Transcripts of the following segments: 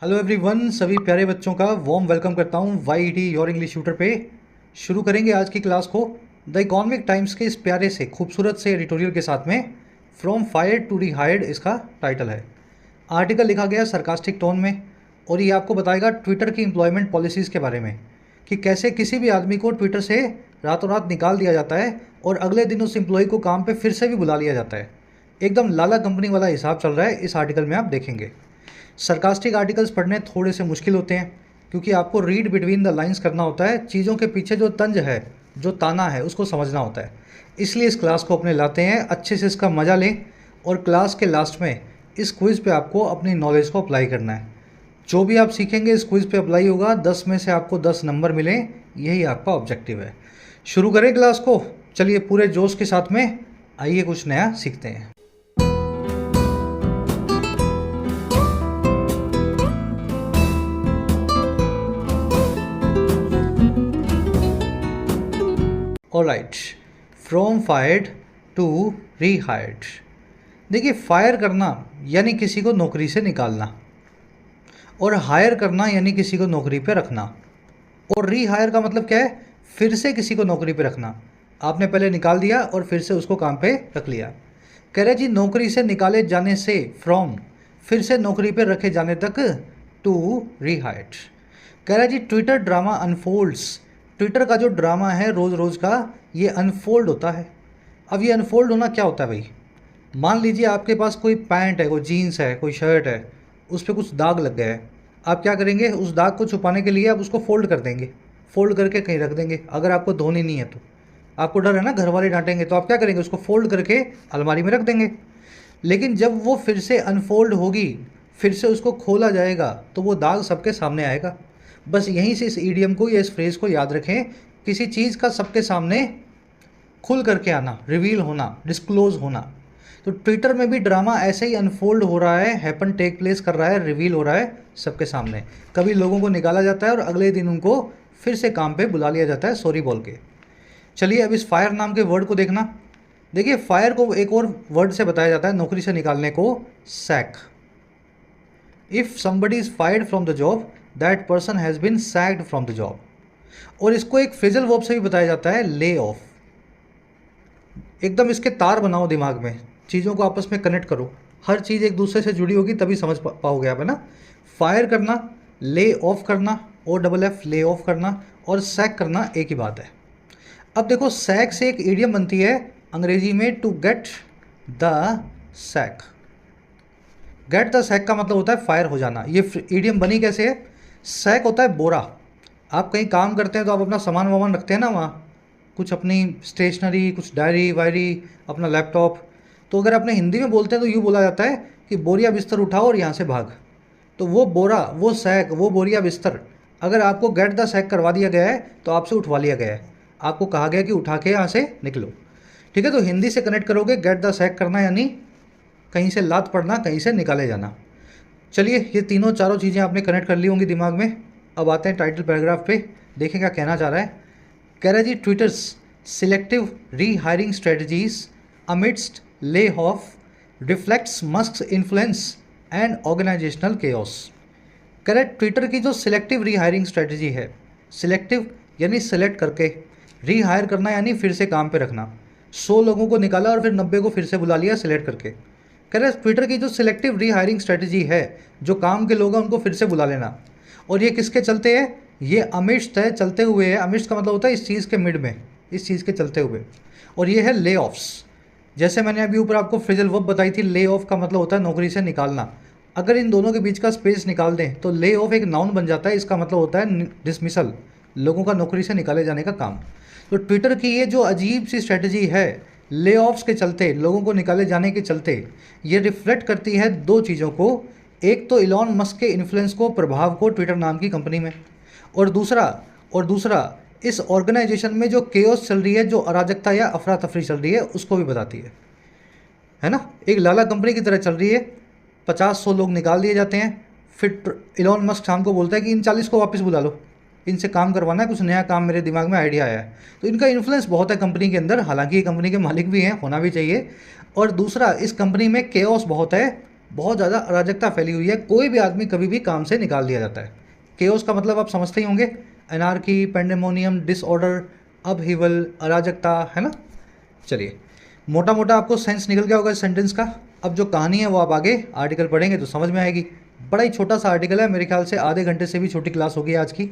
Hello everyone, सभी प्यारे बच्चों का वार्म वेलकम करता हूँ वाईईटी योर इंग्लिश ट्यूटर पे। शुरू करेंगे आज की क्लास को द इकोनॉमिक टाइम्स के इस प्यारे से खूबसूरत से एडिटोरियल के साथ में। फ्रॉम फायर्ड टू रीहायर्ड इसका टाइटल है। आर्टिकल लिखा गया सरकास्टिक टोन में और ये आपको बताएगा ट्विटर की एम्प्लॉयमेंट पॉलिसीज़ के बारे में कि कैसे किसी भी आदमी को ट्विटर से रातों रात निकाल दिया जाता है और अगले दिन उस एम्प्लॉय को काम पे फिर से भी बुला लिया जाता है। एकदम लाला कंपनी वाला हिसाब चल रहा है, इस आर्टिकल में आप देखेंगे। सरकास्टिक आर्टिकल्स पढ़ने थोड़े से मुश्किल होते हैं क्योंकि आपको रीड बिटवीन द लाइंस करना होता है, चीज़ों के पीछे जो तंज है, जो ताना है, उसको समझना होता है। इसलिए इस क्लास को अपने लाते हैं, अच्छे से इसका मज़ा लें और क्लास के लास्ट में इस क्विज़ पे आपको अपनी नॉलेज को अप्लाई करना है। जो भी आप सीखेंगे इस क्विज़ पे अप्लाई होगा, 10 में से आपको 10 नंबर मिलें, यही आपका ऑब्जेक्टिव है। शुरू करें क्लास को, चलिए पूरे जोश के साथ में आइए कुछ नया सीखते हैं। Alright, from fired to rehired. देखिए, फायर करना यानी किसी को नौकरी से निकालना, और हायर करना यानी किसी को नौकरी पे रखना, और रीहायर का मतलब क्या है? फिर से किसी को नौकरी पे रखना। आपने पहले निकाल दिया और फिर से उसको काम पे रख लिया। कह रहे जी नौकरी से निकाले जाने से, फ्रॉम, फिर से नौकरी पे रखे जाने तक, टू रीहायर्ड। कह रहा है जी ट्विटर ड्रामा अनफोल्ड्स। ट्विटर का जो ड्रामा है रोज़ रोज़ का, ये अनफोल्ड होता है। अब ये अनफोल्ड होना क्या होता है भाई? मान लीजिए आपके पास कोई पैंट है, कोई जीन्स है, कोई शर्ट है, उस पर कुछ दाग लग गया है। आप क्या करेंगे? उस दाग को छुपाने के लिए आप उसको फोल्ड कर देंगे, फोल्ड करके कहीं रख देंगे। अगर आपको धोनी नहीं है तो आपको डर है ना, घर वाले डांटेंगे, तो आप क्या करेंगे? उसको फोल्ड करके अलमारी में रख देंगे। लेकिन जब वो फिर से अनफोल्ड होगी, फिर से उसको खोला जाएगा, तो वो दाग सबके सामने आएगा। बस यहीं से इस ईडियम को या इस फ्रेज़ को याद रखें, किसी चीज़ का सबके सामने खुल करके आना, रिवील होना, डिस्क्लोज होना। तो ट्विटर में भी ड्रामा ऐसे ही अनफोल्ड हो रहा है, हैपन टेक प्लेस कर रहा है, रिवील हो रहा है सबके सामने। कभी लोगों को निकाला जाता है और अगले दिन उनको फिर से काम पे बुला लिया जाता है सॉरी बोल के। चलिए अब इस फायर नाम के वर्ड को देखना। देखिए, फायर को एक और वर्ड से बताया जाता है नौकरी से निकालने को, sack. If somebody is fired from the job, that person has been sacked from the job. और इसको एक फ्रेजल वर्ब से भी बताया जाता है, ले ऑफ। एकदम इसके तार बनाओ दिमाग में, चीज़ों को आपस में कनेक्ट करो, हर चीज़ एक दूसरे से जुड़ी होगी तभी समझ पाओगे आप, है ना। फायर करना, ले ऑफ करना, O double F, lay off करना, और सैक करना एक ही बात है। अब देखो, सैक से एक ईडियम बनती है अंग्रेजी में, to get the sack. Get the sack का मतलब होता है फायर हो जाना। ये ईडियम बनी कैसे है? सैक होता है बोरा। आप कहीं काम करते हैं तो आप अपना सामान वामान रखते हैं ना वहाँ, कुछ अपनी स्टेशनरी, कुछ डायरी वायरी, अपना लैपटॉप। तो अगर आपने हिंदी में बोलते हैं तो यूँ बोला जाता है कि बोरिया बिस्तर उठाओ और यहाँ से भाग। तो वो बोरा, वो सैक, वो बोरिया बिस्तर, अगर आपको गेट द सैक करवा दिया गया है तो आपसे उठवा लिया गया है। आपको कहा गया कि उठा के यहाँ से निकलो। ठीक है, तो हिंदी से कनेक्ट करोगे, गेट द सैक करना यानी कहीं से लात पड़ना, कहीं से निकाले जाना। चलिए, ये तीनों चारों चीज़ें आपने कनेक्ट कर ली होंगी दिमाग में। अब आते हैं टाइटल पैराग्राफ पे, देखें क्या कहना चाह रहा है। कह रहा है जी Twitter's selective rehiring strategies amidst lay off reflects Musk's influence and organisational chaos. कह रहा है ट्विटर की जो सिलेक्टिव रीहायरिंग स्ट्रेटजी है, सिलेक्टिव यानी सेलेक्ट करके, रीहायर करना यानी फिर से काम पे रखना। 100 लोगों को निकाला और फिर 90 को फिर से बुला लिया सिलेक्ट करके। कह रहे हैं ट्विटर की जो सिलेक्टिव रीहायरिंग स्ट्रेटजी है, जो काम के लोग हैं उनको फिर से बुला लेना, और ये किसके चलते है? ये अमिस्ट है, चलते हुए है। अमिस्ट का मतलब होता है इस चीज़ के मिड में, इस चीज़ के चलते हुए। और ये है ले ऑफ्स। जैसे मैंने अभी ऊपर आपको फ्रेजल वर्ब बताई थी, ले ऑफ का मतलब होता है नौकरी से निकालना। अगर इन दोनों के बीच का स्पेस निकाल दें तो ले ऑफ एक नाउन बन जाता है, इसका मतलब होता है डिसमिसल, लोगों का नौकरी से निकाले जाने का काम। तो ट्विटर की ये जो अजीब सी स्ट्रेटजी है, ले ऑफ्स के चलते, लोगों को निकाले जाने के चलते, ये रिफ्लेक्ट करती है दो चीज़ों को। एक तो इलॉन मस्क के इन्फ्लुएंस को, प्रभाव को ट्विटर नाम की कंपनी में, और दूसरा इस ऑर्गेनाइजेशन में जो केओस चल रही है, जो अराजकता या अफरा तफरी चल रही है, उसको भी बताती है ना। एक लाला कंपनी की तरह चल रही है, 50-100 लोग निकाल दिए जाते हैं, फिर इलॉन मस्क शाम को बोलता है कि इन 40 को वापस बुला लो, इनसे काम करवाना है, कुछ नया काम मेरे दिमाग में आइडिया आया है। तो इनका इन्फ्लुएंस बहुत है कंपनी के अंदर, हालांकि ये कंपनी के मालिक भी हैं, होना भी चाहिए। और दूसरा, इस कंपनी में केओस बहुत है, बहुत ज़्यादा अराजकता फैली हुई है, कोई भी आदमी कभी भी काम से निकाल दिया जाता है। केओस का मतलब आप समझते ही होंगे, एनार्की, पेंडेमोनियम, डिसऑर्डर, अपहीवल, अराजकता, है ना। चलिए, मोटा मोटा आपको सेंस निकल गया होगा इस सेंटेंस का। अब जो कहानी है वो आप आगे आर्टिकल पढ़ेंगे तो समझ में आएगी। बड़ा ही छोटा सा आर्टिकल है, मेरे ख्याल से आधे घंटे से भी छोटी क्लास होगी आज की।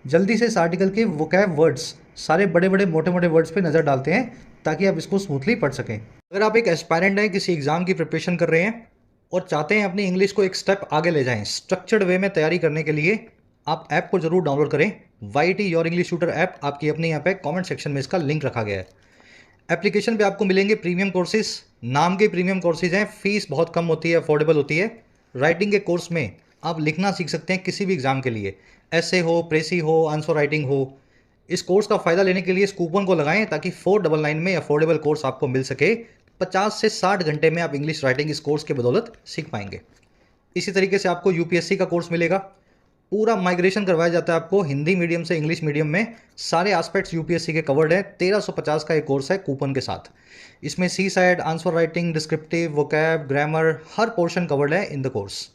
जल्दी से इस आर्टिकल के वोकैब वर्ड्स, सारे बड़े बड़े मोटे मोटे वर्ड्स पे नज़र डालते हैं ताकि आप इसको स्मूथली पढ़ सकें। अगर आप एक एस्पायरेंट हैं, किसी एग्ज़ाम की प्रिपरेशन कर रहे हैं और चाहते हैं अपनी इंग्लिश को एक स्टेप आगे ले जाएं, स्ट्रक्चर्ड वे में तैयारी करने के लिए आप ऐप को ज़रूर डाउनलोड करें। YT your English tutor app आपकी अपनी यहाँ पे कमेंट सेक्शन में इसका लिंक रखा गया है। एप्लीकेशन पे आपको मिलेंगे प्रीमियम कोर्सेज, नाम के प्रीमियम कोर्सेज हैं, फीस बहुत कम होती है, अफोर्डेबल होती है। राइटिंग के कोर्स में आप लिखना सीख सकते हैं किसी भी एग्ज़ाम के लिए, ऐसे हो, प्रेसी हो, आंसर राइटिंग हो। इस कोर्स का फ़ायदा लेने के लिए इस कूपन को लगाएं ताकि 499 में अफोर्डेबल कोर्स आपको मिल सके। 50 से 60 घंटे में आप इंग्लिश राइटिंग इस कोर्स के बदौलत सीख पाएंगे। इसी तरीके से आपको UPSC का कोर्स मिलेगा, पूरा माइग्रेशन करवाया जाता है आपको हिंदी मीडियम से इंग्लिश मीडियम में, सारे एस्पेक्ट्स UPSC के कवर्ड है। 1350 का एक कोर्स है कूपन के साथ। इसमें CSAT, answer writing, descriptive, vocab, grammar, हर पोर्शन कवर्ड है इन द कोर्स।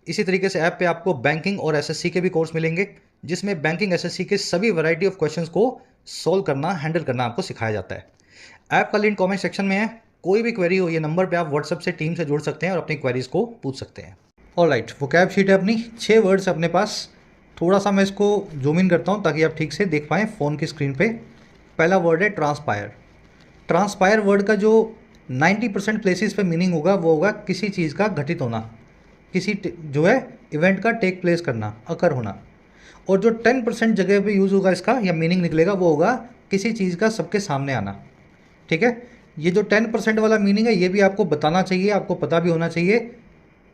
इसी तरीके से ऐप पे आपको बैंकिंग और SSC के भी कोर्स मिलेंगे, जिसमें बैंकिंग SSC के सभी वैरायटी ऑफ क्वेश्चंस को सोल्व करना, हैंडल करना आपको सिखाया जाता है। ऐप का लिंक कमेंट सेक्शन में है, कोई भी क्वेरी हो ये नंबर पे आप व्हाट्सएप से टीम से जुड़ सकते हैं और अपनी क्वेरीज को पूछ सकते हैं। ऑलराइट, वोकैब शीट है अपनी, 6 वर्ड्स अपने पास। थोड़ा सा मैं इसको जूम इन करता हूँ ताकि आप ठीक से देख पाएँ फ़ोन की स्क्रीन पे। पहला वर्ड है ट्रांसपायर। ट्रांसपायर वर्ड का जो 90% प्लेसेस पे मीनिंग होगा वो होगा किसी चीज़ का घटित होना, किसी जो है इवेंट का टेक प्लेस करना, अकर होना। और जो 10% जगह पे यूज़ होगा इसका या मीनिंग निकलेगा वो होगा किसी चीज़ का सबके सामने आना। ठीक है, ये जो 10% वाला मीनिंग है ये भी आपको बताना चाहिए, आपको पता भी होना चाहिए।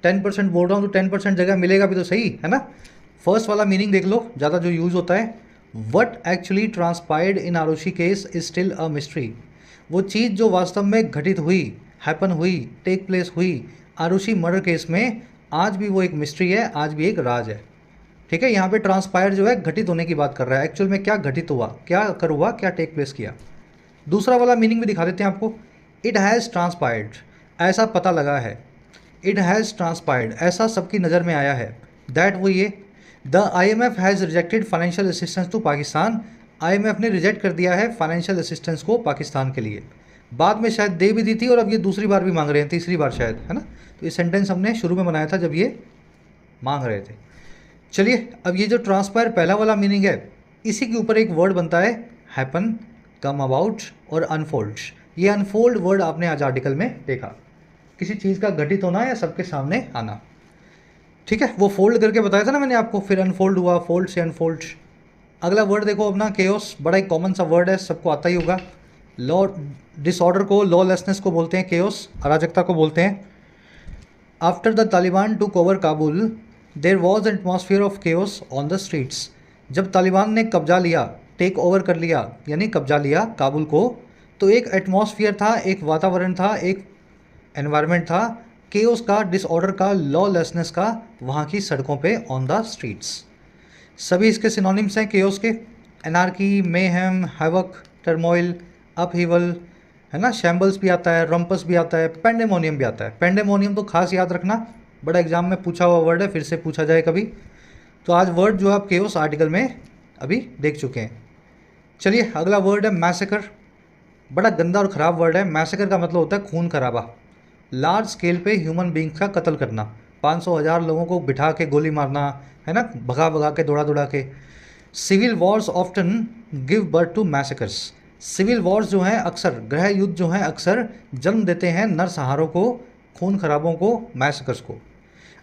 10% बोल रहा हूँ तो 10% जगह मिलेगा भी तो सही है ना। फर्स्ट वाला मीनिंग देख लो, ज़्यादा जो यूज़ होता है, what actually transpired in Aarushi case is still a mystery. वो चीज़ जो वास्तव में घटित हुई, हैपन हुई, टेक प्लेस हुई आरुषि मर्डर केस में, आज भी वो एक मिस्ट्री है, आज भी एक राज है। ठीक है, यहाँ पे ट्रांसपायर जो है घटित होने की बात कर रहा है, एक्चुअल में क्या घटित हुआ, क्या कर हुआ, क्या टेक प्लेस किया। दूसरा वाला मीनिंग भी दिखा देते हैं आपको, इट हैज़ ट्रांसपायर्ड, ऐसा पता लगा है। इट हैज़ ट्रांसपायर्ड, ऐसा सबकी नज़र में आया है। दैट वो ये, the IMF has rejected financial assistance to Pakistan. IMF ने रिजेक्ट कर दिया है फाइनेंशियल असिस्टेंस को पाकिस्तान के लिए। बाद में शायद दे भी दी थी और अब ये दूसरी बार भी मांग रहे हैं, तीसरी बार शायद, है ना। तो ये सेंटेंस हमने शुरू में बनाया था जब ये मांग रहे थे। चलिए, अब ये जो ट्रांसपायर पहला वाला मीनिंग है, इसी के ऊपर एक वर्ड बनता है हैपन, कम अबाउट और अनफोल्ड। ये अनफोल्ड वर्ड आपने आज आर्टिकल में देखा, किसी चीज़ का घटित होना या सबके सामने आना। ठीक है, वो फोल्ड करके बताया था ना मैंने आपको, फिर अनफोल्ड हुआ, फोल्ड से अनफोल्ड। अगला वर्ड देखो अपना केओस, बड़ा ही कॉमन सा वर्ड है, सबको आता ही होगा। लॉ, डिसऑर्डर को, लॉलेसनेस को बोलते हैं केओस, अराजकता को बोलते हैं। After the Taliban to cover Kabul there was an atmosphere of chaos on the streets. जब तालिबान ने कब्जा लिया, टेक ओवर कर लिया, यानी कब्जा लिया काबुल को, तो एक एटमॉस्फेयर था, एक वातावरण था, एक एनवायरनमेंट था केओस का, डिसऑर्डर का, लॉलेसनेस का, वहाँ की सड़कों पे, ऑन द स्ट्रीट्स। सभी इसके सिनोनिम्स हैं केओस के, anarchy, mayhem, havoc, turmoil, upheaval, है ना। शैम्बल्स भी आता है, रम्पस भी आता है, पेंडेमोनियम भी आता है। पेंडेमोनियम तो खास याद रखना, बड़ा एग्जाम में पूछा हुआ वर्ड है, फिर से पूछा जाए कभी। तो आज वर्ड जो आप केओस आर्टिकल में अभी देख चुके हैं। चलिए, अगला वर्ड है मैसेकर। बड़ा गंदा और ख़राब वर्ड है। मैसेकर का मतलब होता है खून खराबा, लार्ज स्केल पे ह्यूमन बींग्स का कत्ल करना, 500,000 लोगों को बिठा के गोली मारना, है ना, भगा भगा के, दौड़ा दौड़ा के। Civil wars often give birth to massacres. Civil wars जो हैं अक्सर, गृह युद्ध जो हैं अक्सर जन्म देते हैं नरसंहारों को, खून खराबों को, मैसेकर्स को।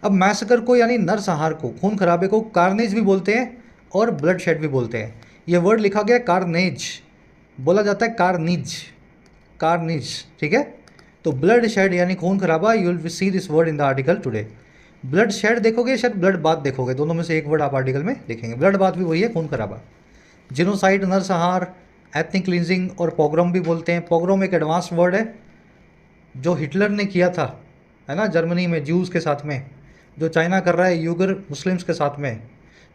अब मैसेकर को यानी नरसंहार को, खून खराबे को कार्नेज भी बोलते हैं और ब्लड शेड भी बोलते हैं। ये वर्ड लिखा गया कार्नेज, बोला जाता है कार्निज, कार्निज। ठीक है, तो ब्लड शेड यानी खून खराबा, you will see this word in the article today. Blood shed देखोगे, शायद ब्लड बाथ देखोगे, दोनों में से एक वर्ड आप आर्टिकल में देखेंगे। ब्लड बाथ भी वही है, खून खराबा। जिनोसाइड, नरसंहार, एथनिक क्लींजिंग और पोग्राम भी बोलते हैं। पोग्राम एक एडवांस वर्ड है जो हिटलर ने किया था, है ना, जर्मनी में ज्यूज़ के साथ में, जो चाइना कर रहा है यूगर मुस्लिम्स के साथ में।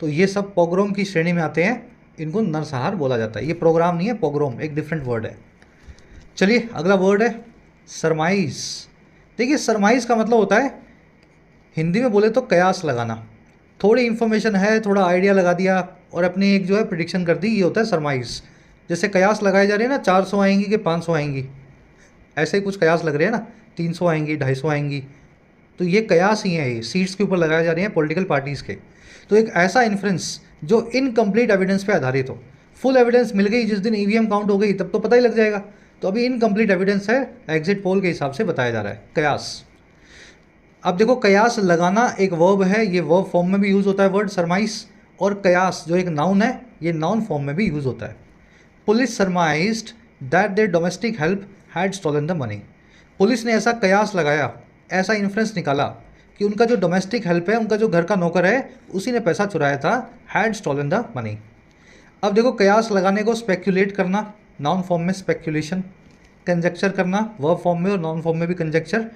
तो ये सब पोग्राम की श्रेणी में आते हैं, इनको नरसंहार बोला जाता है। ये प्रोग्राम नहीं है, पोग्राम एक डिफरेंट वर्ड है। चलिए, अगला वर्ड है सरमाइज। देखिए, सरमाइज का मतलब होता है हिंदी में बोले तो कयास लगाना, थोड़ी इन्फॉर्मेशन है, थोड़ा आइडिया लगा दिया और अपनी एक जो है प्रिडिक्शन कर दी, ये होता है सरमाइज। जैसे कयास लगाए जा रहे हैं ना, 400 आएंगी कि 500 आएंगी, ऐसे ही कुछ कयास लग रहे हैं ना, 300 आएंगी, 250 आएंगी, तो ये कयास ही हैं, ये सीट्स के ऊपर लगाए जा रहे हैं पॉलिटिकल पार्टीज़ के। तो एक ऐसा इन्फ्रेंस जो इनकम्प्लीट एविडेंस पे आधारित हो। फुल एविडेंस मिल गई जिस दिन ईवीएम काउंट हो गई तब तो पता ही लग जाएगा, तो अभी इनकम्प्लीट एविडेंस है, एग्जिट पोल के हिसाब से बताया जा रहा है कयास। अब देखो, कयास लगाना एक वर्ब है, ये वर्ब फॉर्म में भी यूज़ होता है वर्ड सरमाइस, और कयास जो एक नाउन है ये नाउन फॉर्म में भी यूज़ होता है। Police surmised that their domestic help had stolen the money. Police ने ऐसा कयास लगाया, ऐसा इन्फ्रेंस निकाला कि उनका जो डोमेस्टिक हेल्प है, उनका जो घर का नौकर है, उसी ने पैसा चुराया था, हैड स्टोलन द मनी। अब देखो, कयास लगाने को स्पेक्यूलेट करना, नाउन फॉर्म में स्पेक्यूलेशन, कंजक्चर करना वर्ब फॉर्म में और नाउन फॉर्म में भी कंजक्चर,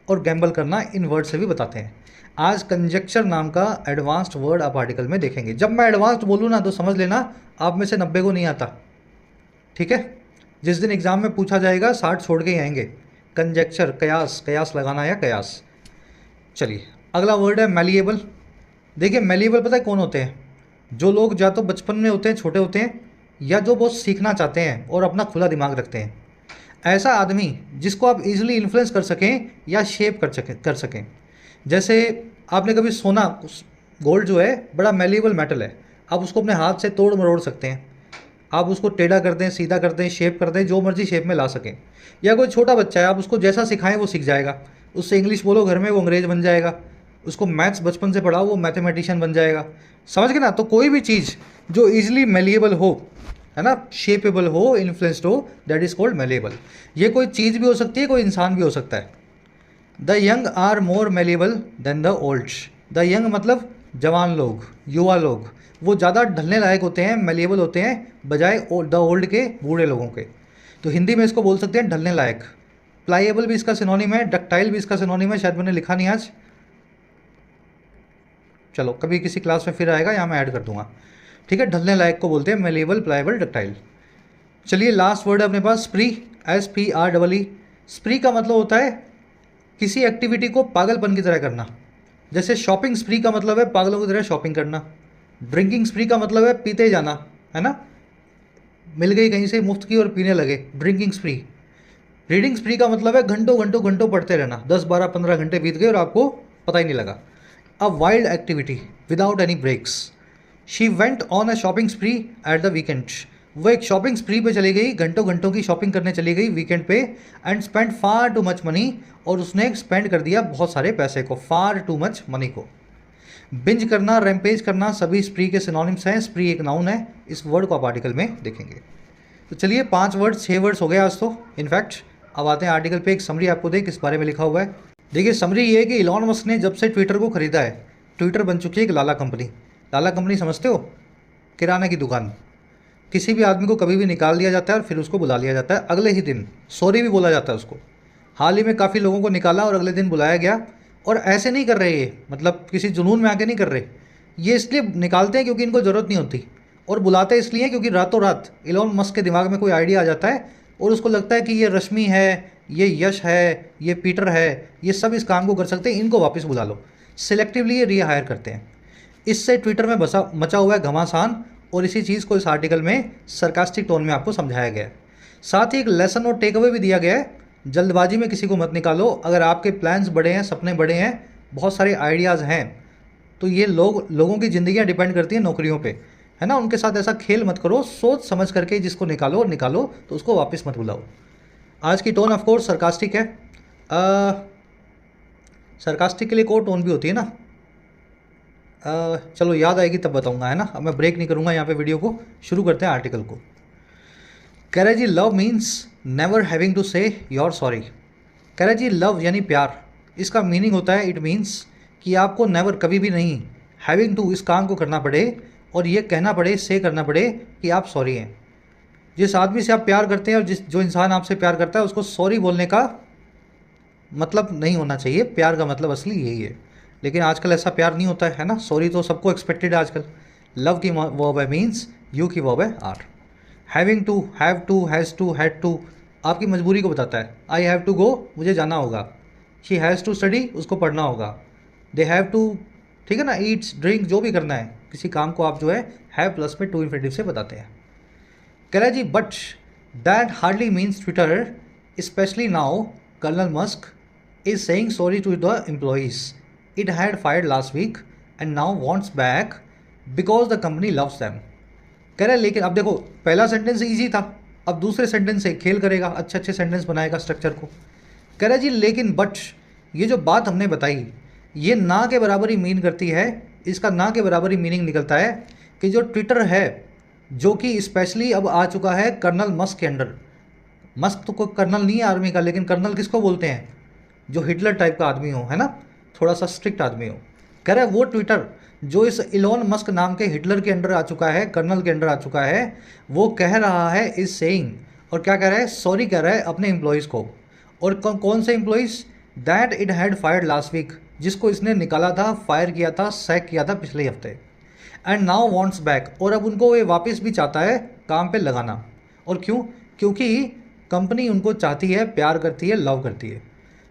और गैम्बल करना इन वर्ड से भी बताते हैं। आज कंजक्चर नाम का एडवांस्ड वर्ड आप आर्टिकल में देखेंगे। जब मैं एडवांस्ड बोलूँ ना तो समझ लेना आप में से 90 को नहीं आता, ठीक है। जिस दिन एग्जाम में पूछा जाएगा 60 छोड़ के ही आएंगे। कंजक्चर, कयास, कयास लगाना या कयास। चलिए अगला वर्ड है मैलिएबल। देखिए मैलिएबल पता है कौन होते हैं? जो लोग या तो बचपन में होते हैं, छोटे होते हैं, या जो बहुत सीखना चाहते हैं और अपना खुला दिमाग रखते हैं। ऐसा आदमी जिसको आप इजीली इन्फ्लुएंस कर सकें या शेप कर सकें। जैसे आपने कभी सोना, गोल्ड जो है बड़ा मैलिएबल मेटल है, आप उसको अपने हाथ से तोड़ मरोड़ सकते हैं, आप उसको टेढ़ा कर दें, सीधा कर दें, शेप कर दें, जो मर्जी शेप में ला सकें। या कोई छोटा बच्चा है, आप उसको जैसा सिखाएं वो सीख जाएगा। उससे इंग्लिश बोलो घर में, वो अंग्रेज बन जाएगा। उसको मैथ्स बचपन से पढ़ाओ, वो मैथमेटिशियन बन जाएगा। समझ गए ना? तो कोई भी चीज़ जो ईजिली मैलिएबल हो, है ना, शेपेबल हो, इन्फ्लुएंस्ड हो, दैट इज कॉल्ड मैलिएबल। ये कोई चीज़ भी हो सकती है, कोई इंसान भी हो सकता है। The young are more malleable than the old. The young मतलब जवान लोग, युवा लोग, वो ज़्यादा ढलने लायक होते हैं, मैलिएबल होते हैं, बजाय द ओल्ड के, बूढ़े लोगों के। तो हिंदी में इसको बोल सकते हैं ढलने लायक। प्लाइएबल भी इसका सिनोनिम है, डक्टाइल भी इसका सिनोनिम है, शायद मैंने लिखा नहीं आज, चलो कभी किसी क्लास में फिर आएगा, यहाँ मैं ऐड कर दूंगा, ठीक है। ढलने लायक को बोलते हैं मैलिएबल, प्लाइएबल, डक्टाइल। चलिए लास्ट वर्ड है अपने पास, स्प्री, SPREE। स्प्री का मतलब होता है किसी एक्टिविटी को पागलपन की तरह करना। जैसे शॉपिंग स्प्री का मतलब है पागलों की तरह शॉपिंग करना। ड्रिंकिंग स्प्री का मतलब है पीते जाना, है ना, मिल गई कहीं से मुफ्त की और पीने लगे, ड्रिंकिंग स्प्री। रीडिंग स्प्री का मतलब है घंटों घंटों घंटों पढ़ते रहना, 10, 12, 15 घंटे बीत गए और आपको पता ही नहीं लगा। A wild activity without any breaks. She went on a shopping spree at the weekend. वो एक शॉपिंग स्प्री पे चली गई, घंटों घंटों की शॉपिंग करने चली गई वीकेंड पे। And spend far too much money, और उसने स्पेंड कर दिया बहुत सारे पैसे को, फार टू मच मनी को। बिंज करना, रैम्पेज करना, सभी स्प्री के सिनोनिम्स हैं। स्प्री एक नाउन है, इस वर्ड को आप आर्टिकल में देखेंगे। तो चलिए 5 वर्ड्स, 6 वर्ड्स हो गए आज तो इनफैक्ट। अब आते हैं आर्टिकल पे, एक समरी आपको दे किस बारे में लिखा हुआ है। देखिए समरी ये है कि इलॉन मस्क ने जब से ट्विटर को खरीदा है, ट्विटर बन चुकी है एक लाला कंपनी। लाला कंपनी समझते हो? किराने की दुकान। किसी भी आदमी को कभी भी निकाल दिया जाता है और फिर उसको बुला लिया जाता है, अगले ही दिन सॉरी भी बोला जाता है उसको। हाल ही में काफ़ी लोगों को निकाला और अगले दिन बुलाया गया। और ऐसे नहीं कर रहे ये, मतलब किसी जुनून में आके नहीं कर रहे, ये इसलिए निकालते हैं क्योंकि इनको ज़रूरत नहीं होती, और बुलाते इसलिए हैं क्योंकि रातों रात इलॉन मस्क के दिमाग में कोई आइडिया आ जाता है और उसको लगता है कि ये रश्मि है, ये यश है, ये पीटर है, ये सब इस काम को कर सकते हैं, इनको वापस बुला लो। सिलेक्टिवली ये रीहायर करते हैं। इससे ट्विटर में मचा हुआ है घमासान, और इसी चीज़ को इस आर्टिकल में सरकास्टिक टोन में आपको समझाया गया है। साथ ही एक लेसन और टेक अवे भी दिया गया है, जल्दबाजी में किसी को मत निकालो। अगर आपके प्लान्स बड़े हैं, सपने बड़े हैं, बहुत सारे आइडियाज़ हैं, तो ये लोगों की ज़िंदगियाँ डिपेंड करती हैं नौकरियों पे, है ना। उनके साथ ऐसा खेल मत करो, सोच समझ करके जिसको निकालो, और निकालो तो उसको वापस मत बुलाओ। आज की टोन ऑफकोर्स सरकास्टिक है। सरकास्टिक के लिए कोई टोन भी होती है ना, चलो याद आएगी तब बताऊंगा, है ना। अब मैं ब्रेक नहीं करूंगा यहाँ पे, वीडियो को शुरू करते हैं आर्टिकल को। कह रहे जी love means never having to say your sorry. कह रहे जी लव यानी प्यार, इसका मीनिंग होता है इट मीन्स कि आपको नेवर, कभी भी नहीं, हैविंग टू इस काम को करना पड़े और ये कहना पड़े, से करना पड़े कि आप सॉरी हैं। जिस आदमी से आप प्यार करते हैं और जो इंसान आपसे प्यार करता है, उसको सॉरी बोलने का मतलब नहीं होना चाहिए। प्यार का मतलब असली यही है, लेकिन आजकल ऐसा प्यार नहीं होता है ना। सॉरी तो सबको एक्सपेक्टेड है आजकल। लव की वर्ब है मीन्स, यू की वर्ब है are. Having to, have to, has to, had to आपकी मजबूरी को बताता है। आई हैव टू गो, मुझे जाना होगा। शी हैज़ टू स्टडी, उसको पढ़ना होगा। दे हैव टू, ठीक है ना, ईट्स ड्रिंक, जो भी करना है किसी काम को आप जो है हैव प्लस में टू इन्फिनेटिव से बताते हैं। कह रहा है जी but that hardly means Twitter especially now colonel Musk is saying sorry to the employees it had fired last week and now wants back because the company loves them. कह रहा है लेकिन अब देखो, पहला सेंटेंस ईजी था, अब दूसरे सेंटेंस से खेल करेगा, अच्छे अच्छे सेंटेंस बनाएगा स्ट्रक्चर को। कह रहा है जी लेकिन बट ये जो बात हमने बताई ये ना के बराबर ही मीन करती है, इसका ना के बराबर ही मीनिंग निकलता है कि जो ट्विटर है जो कि स्पेशली अब आ चुका है कर्नल मस्क के अंडर। मस्क तो कोई कर्नल नहीं है आर्मी का, लेकिन कर्नल किसको बोलते हैं, जो हिटलर टाइप का आदमी हो, है ना, थोड़ा सा स्ट्रिक्ट आदमी हो। कह रहा है वो ट्विटर जो इस इलॉन मस्क नाम के हिटलर के अंडर आ चुका है, कर्नल के अंडर आ चुका है, वो कह रहा है इज सेइंग, और क्या कह रहा है, सॉरी कह रहा है अपने एम्प्लॉयज़ को। और कौन से employees, that it had fired last week, जिसको इसने निकाला था, फायर किया था, सैक किया था पिछले हफ्ते, एंड नाउ वांट्स बैक, और अब उनको ये वापस भी चाहता है काम पे लगाना। और क्यों, क्योंकि कंपनी उनको चाहती है, प्यार करती है, लव करती है।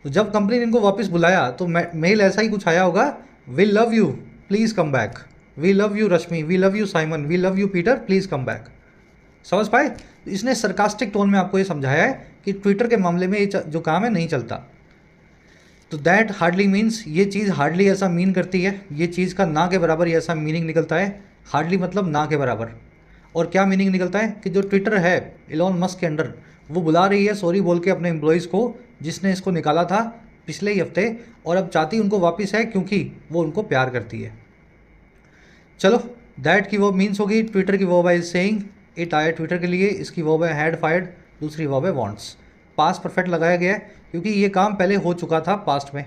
तो जब कंपनी ने इनको वापस बुलाया तो मेल ऐसा ही कुछ आया होगा, we love you please come back, we love you Rashmi, we love you Simon, we love you Peter, please come back. समझ पाए? इसने सरकास्टिक टोन में आपको ये समझाया है कि ट्विटर के मामले में ये जो काम है नहीं चलता। तो दैट हार्डली मीन्स, ये चीज़ हार्डली ऐसा मीन करती है, ये चीज़ का ना के बराबर ऐसा मीनिंग निकलता है। हार्डली मतलब ना के बराबर। और क्या मीनिंग निकलता है कि जो ट्विटर है इलॉन मस्क के अंडर, वो बुला रही है सॉरी बोल के अपने एम्प्लॉयज़ को जिसने इसको निकाला था पिछले ही हफ्ते, और अब चाहती उनको वापस है क्योंकि वो उनको प्यार करती है। चलो, दैट की वर्ब मीन्स होगी, ट्विटर की वर्ब है सेइंग, इट आया ट्विटर के लिए, इसकी वर्ब है हैड फायर्ड, दूसरी वर्ब है वांट्स। पास्ट परफेक्ट लगाया गया है क्योंकि ये काम पहले हो चुका था पास्ट में,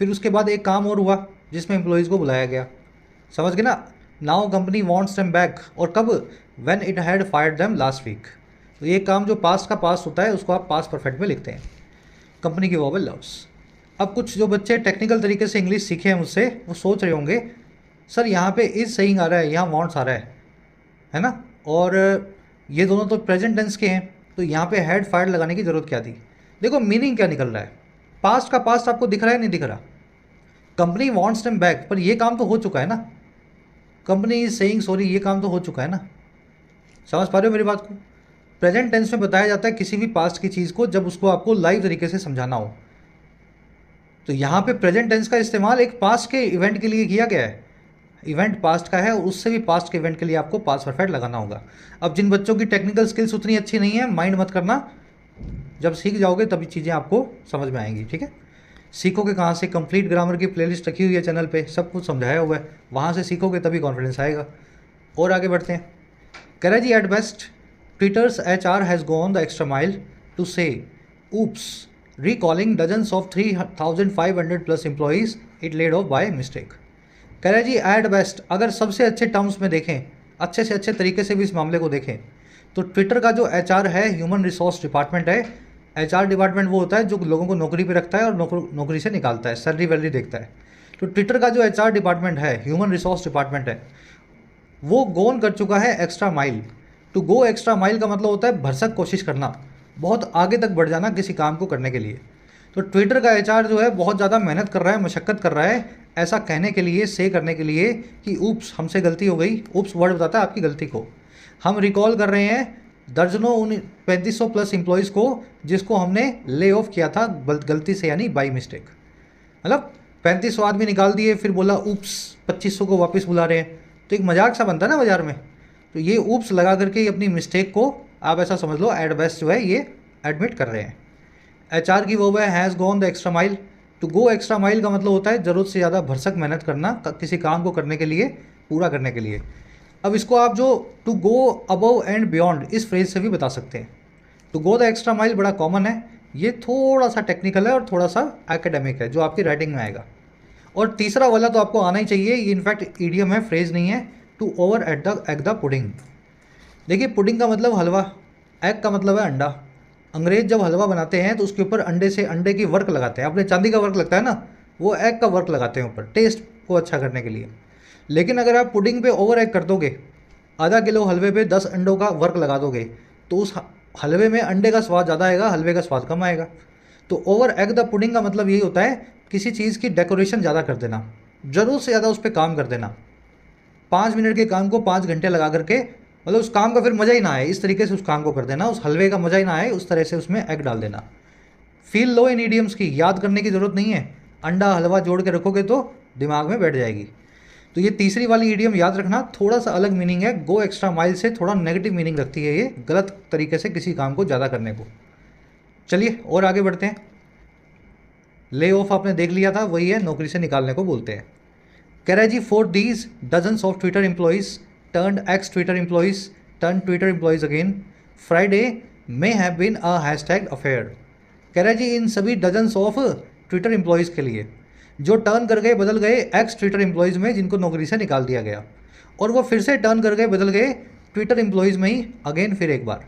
फिर उसके बाद एक काम और हुआ जिसमें एम्प्लॉयज़ को बुलाया गया। समझ गए ना? Now company wants them back, और कब, when it had fired them last week. तो ये काम जो पास्ट का पास्ट होता है उसको आप पास्ट परफेक्ट में लिखते हैं। कंपनी की वर्ब है लव्स। अब कुछ जो बच्चे टेक्निकल तरीके से इंग्लिश सीखे हैं मुझसे, वो सोच रहे होंगे सर यहाँ पे इज सेइंग आ रहा है, यहाँ वांट्स आ रहा है ना, और ये दोनों तो प्रेजेंट टेंस के हैं, तो यहाँ पे हैड फायर्ड लगाने की ज़रूरत क्या थी। देखो मीनिंग क्या निकल रहा है, पास्ट का पास्ट आपको दिख रहा है नहीं दिख रहा, कंपनी वांट्स देम बैक, पर ये काम तो हो चुका है ना, कंपनी इज सेइंग सॉरी, ये काम तो हो चुका है ना। समझ पा रहे हो मेरी बात को? प्रेजेंट टेंस में बताया जाता है किसी भी पास्ट की चीज़ को जब उसको आपको लाइव तरीके से समझाना हो। तो यहाँ पे प्रेजेंट टेंस का इस्तेमाल एक पास्ट के इवेंट के लिए किया गया है, इवेंट पास्ट का है, उससे भी पास्ट के इवेंट के लिए आपको पास्ट परफेक्ट लगाना होगा। अब जिन बच्चों की टेक्निकल स्किल्स उतनी अच्छी नहीं है, माइंड मत करना, जब सीख जाओगे तभी चीज़ें आपको समझ में आएंगी। ठीक है, सीखोगे कहाँ से, कंप्लीट ग्रामर की प्लेलिस्ट रखी हुई है चैनल पे, सब कुछ समझाया हुआ है, वहाँ से सीखोगे तभी कॉन्फिडेंस आएगा। और आगे बढ़ते हैं। कह रहा है जी at best Twitter's HR has gone the extra mile to say oops recalling dozens of 3,500 plus employees it laid off by mistake। कह रहा है जी एट बेस्ट, अगर सबसे अच्छे टर्म्स में देखें, अच्छे से अच्छे तरीके से भी इस मामले को देखें, तो ट्विटर का जो HR है, ह्यूमन रिसोर्स डिपार्टमेंट है। HR डिपार्टमेंट वो होता है जो लोगों को नौकरी पे रखता है और नौकरी से निकालता है, सैलरी वैलरी देखता है। तो ट्विटर का जो HR डिपार्टमेंट है, ह्यूमन रिसोर्स डिपार्टमेंट है, वो गोन कर चुका है extra mile. To go extra mile का मतलब होता है भरसक कोशिश करना, बहुत आगे तक बढ़ जाना किसी काम को करने के लिए। तो ट्विटर का HR जो है बहुत ज़्यादा मेहनत कर रहा है, मशक्क़त कर रहा है, ऐसा कहने के लिए, से करने के लिए कि ऊप्स हमसे गलती हो गई। ऊप्स वर्ड बताता है आपकी गलती को। हम रिकॉल कर रहे हैं दर्जनों 3500 प्लस एम्प्लॉयज़ को जिसको हमने ले ऑफ किया था गलती से, यानी बाई मिस्टेक। मतलब 3500 आदमी निकाल दिए, फिर बोला ऊप्स 2500 को वापस बुला रहे हैं, तो एक मजाक सा बनता है ना बाजार में। तो ये ऊप्स लगा करके अपनी मिस्टेक को आप ऐसा समझ लो एट बेस्ट जो है ये एडमिट कर रहे हैं। HR की वर्ब है has gone the extra mile. To go extra mile का मतलब होता है ज़रूरत से ज़्यादा भरसक मेहनत करना किसी काम को करने के लिए, पूरा करने के लिए। अब इसको आप जो to go above and beyond इस फ्रेज से भी बता सकते हैं। To go the extra mile बड़ा कॉमन है, ये थोड़ा सा टेक्निकल है और थोड़ा सा एकेडमिक है जो आपकी राइटिंग में आएगा। और तीसरा वाला तो आपको आना ही चाहिए, ये इनफैक्ट ईडियम है, फ्रेज नहीं है। To over at the egg the pudding. देखिए पुडिंग का मतलब हलवा, एग का मतलब है अंडा। अंग्रेज जब हलवा बनाते हैं तो उसके ऊपर अंडे की वर्क लगाते हैं, अपने चांदी का वर्क लगता है ना, वो एग का वर्क लगाते हैं ऊपर, टेस्ट को अच्छा करने के लिए। लेकिन अगर आप पुडिंग पे ओवर एग कर दोगे, आधा किलो हलवे पे 10 अंडों का वर्क लगा दोगे, तो उस हलवे में अंडे का स्वाद ज़्यादा आएगा, हलवे का स्वाद कम आएगा। तो ओवर एग द पुडिंग का मतलब यही होता है किसी चीज़ की डेकोरेशन ज़्यादा कर देना, ज़रूरत से ज़्यादा उस पर काम कर देना, 5 मिनट के काम को 5 घंटे लगा करके, मतलब उस काम का फिर मज़ा ही ना आए, इस तरीके से उस काम को कर देना, उस हलवे का मज़ा ही ना आए, उस तरह से उसमें एग डाल देना। फील लो इन ईडियम्स की, याद करने की ज़रूरत नहीं है, अंडा हलवा जोड़ के रखोगे तो दिमाग में बैठ जाएगी। तो ये तीसरी वाली ईडियम याद रखना, थोड़ा सा अलग मीनिंग है, गो एक्स्ट्रा माइल से थोड़ा नेगेटिव मीनिंग रखती है ये, गलत तरीके से किसी काम को ज़्यादा करने को। चलिए और आगे बढ़ते हैं। ले ऑफ आपने देख लिया था, वही है नौकरी से निकालने को बोलते हैं। Karaji for these dozens of Twitter employees turned ex-Twitter employees turned Twitter employees again. Friday may have been a hashtag affair. Karaji इन सभी dozens of Twitter employees के लिए जो टर्न कर गए बदल गए एक्स ट्विटर एम्प्लॉयज़ में, जिनको नौकरी से निकाल दिया गया, और वो फिर से टर्न कर गए बदल गए ट्विटर एम्प्लॉयज़ में ही अगेन, फिर एक बार।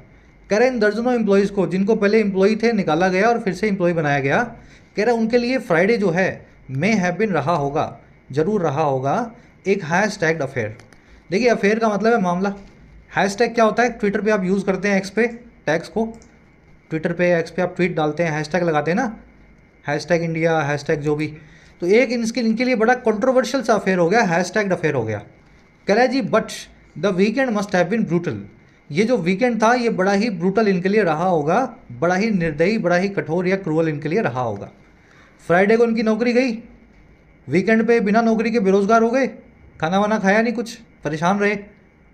कह रहे इन दर्जनों एम्प्लॉयज़ को जिनको पहले एम्प्लॉय थे निकाला गया और फिर से एम्प्लॉय बनाया गया, कह रहा उनके लिए फ्राइडे जो है मे हैव बिन रहा होगा, ज़रूर रहा होगा एक हैश टैग अफेयर। देखिए अफेयर का मतलब है मामला। हैश टैग क्या होता है, ट्विटर पे आप यूज़ करते हैं एक्स पे टैग्स को, ट्विटर पे एक्स पे आप ट्वीट डालते हैं, हैश टैग लगाते हैं ना, hash tag India, hash tag जो भी। तो एक इनके लिए बड़ा कंट्रोवर्शियल सा अफेयर हो गया, हैश टैग अफेयर हो गया। कह रहा है जी but the weekend must have been brutal, ये जो वीकेंड था ये बड़ा ही ब्रूटल इनके लिए रहा होगा, बड़ा ही निर्दयी, बड़ा ही कठोर या क्रूअल इनके लिए रहा होगा। फ्राइडे को उनकी नौकरी गई, वीकेंड पे बिना नौकरी के बेरोज़गार हो गए, खाना वाना खाया नहीं कुछ, परेशान रहे,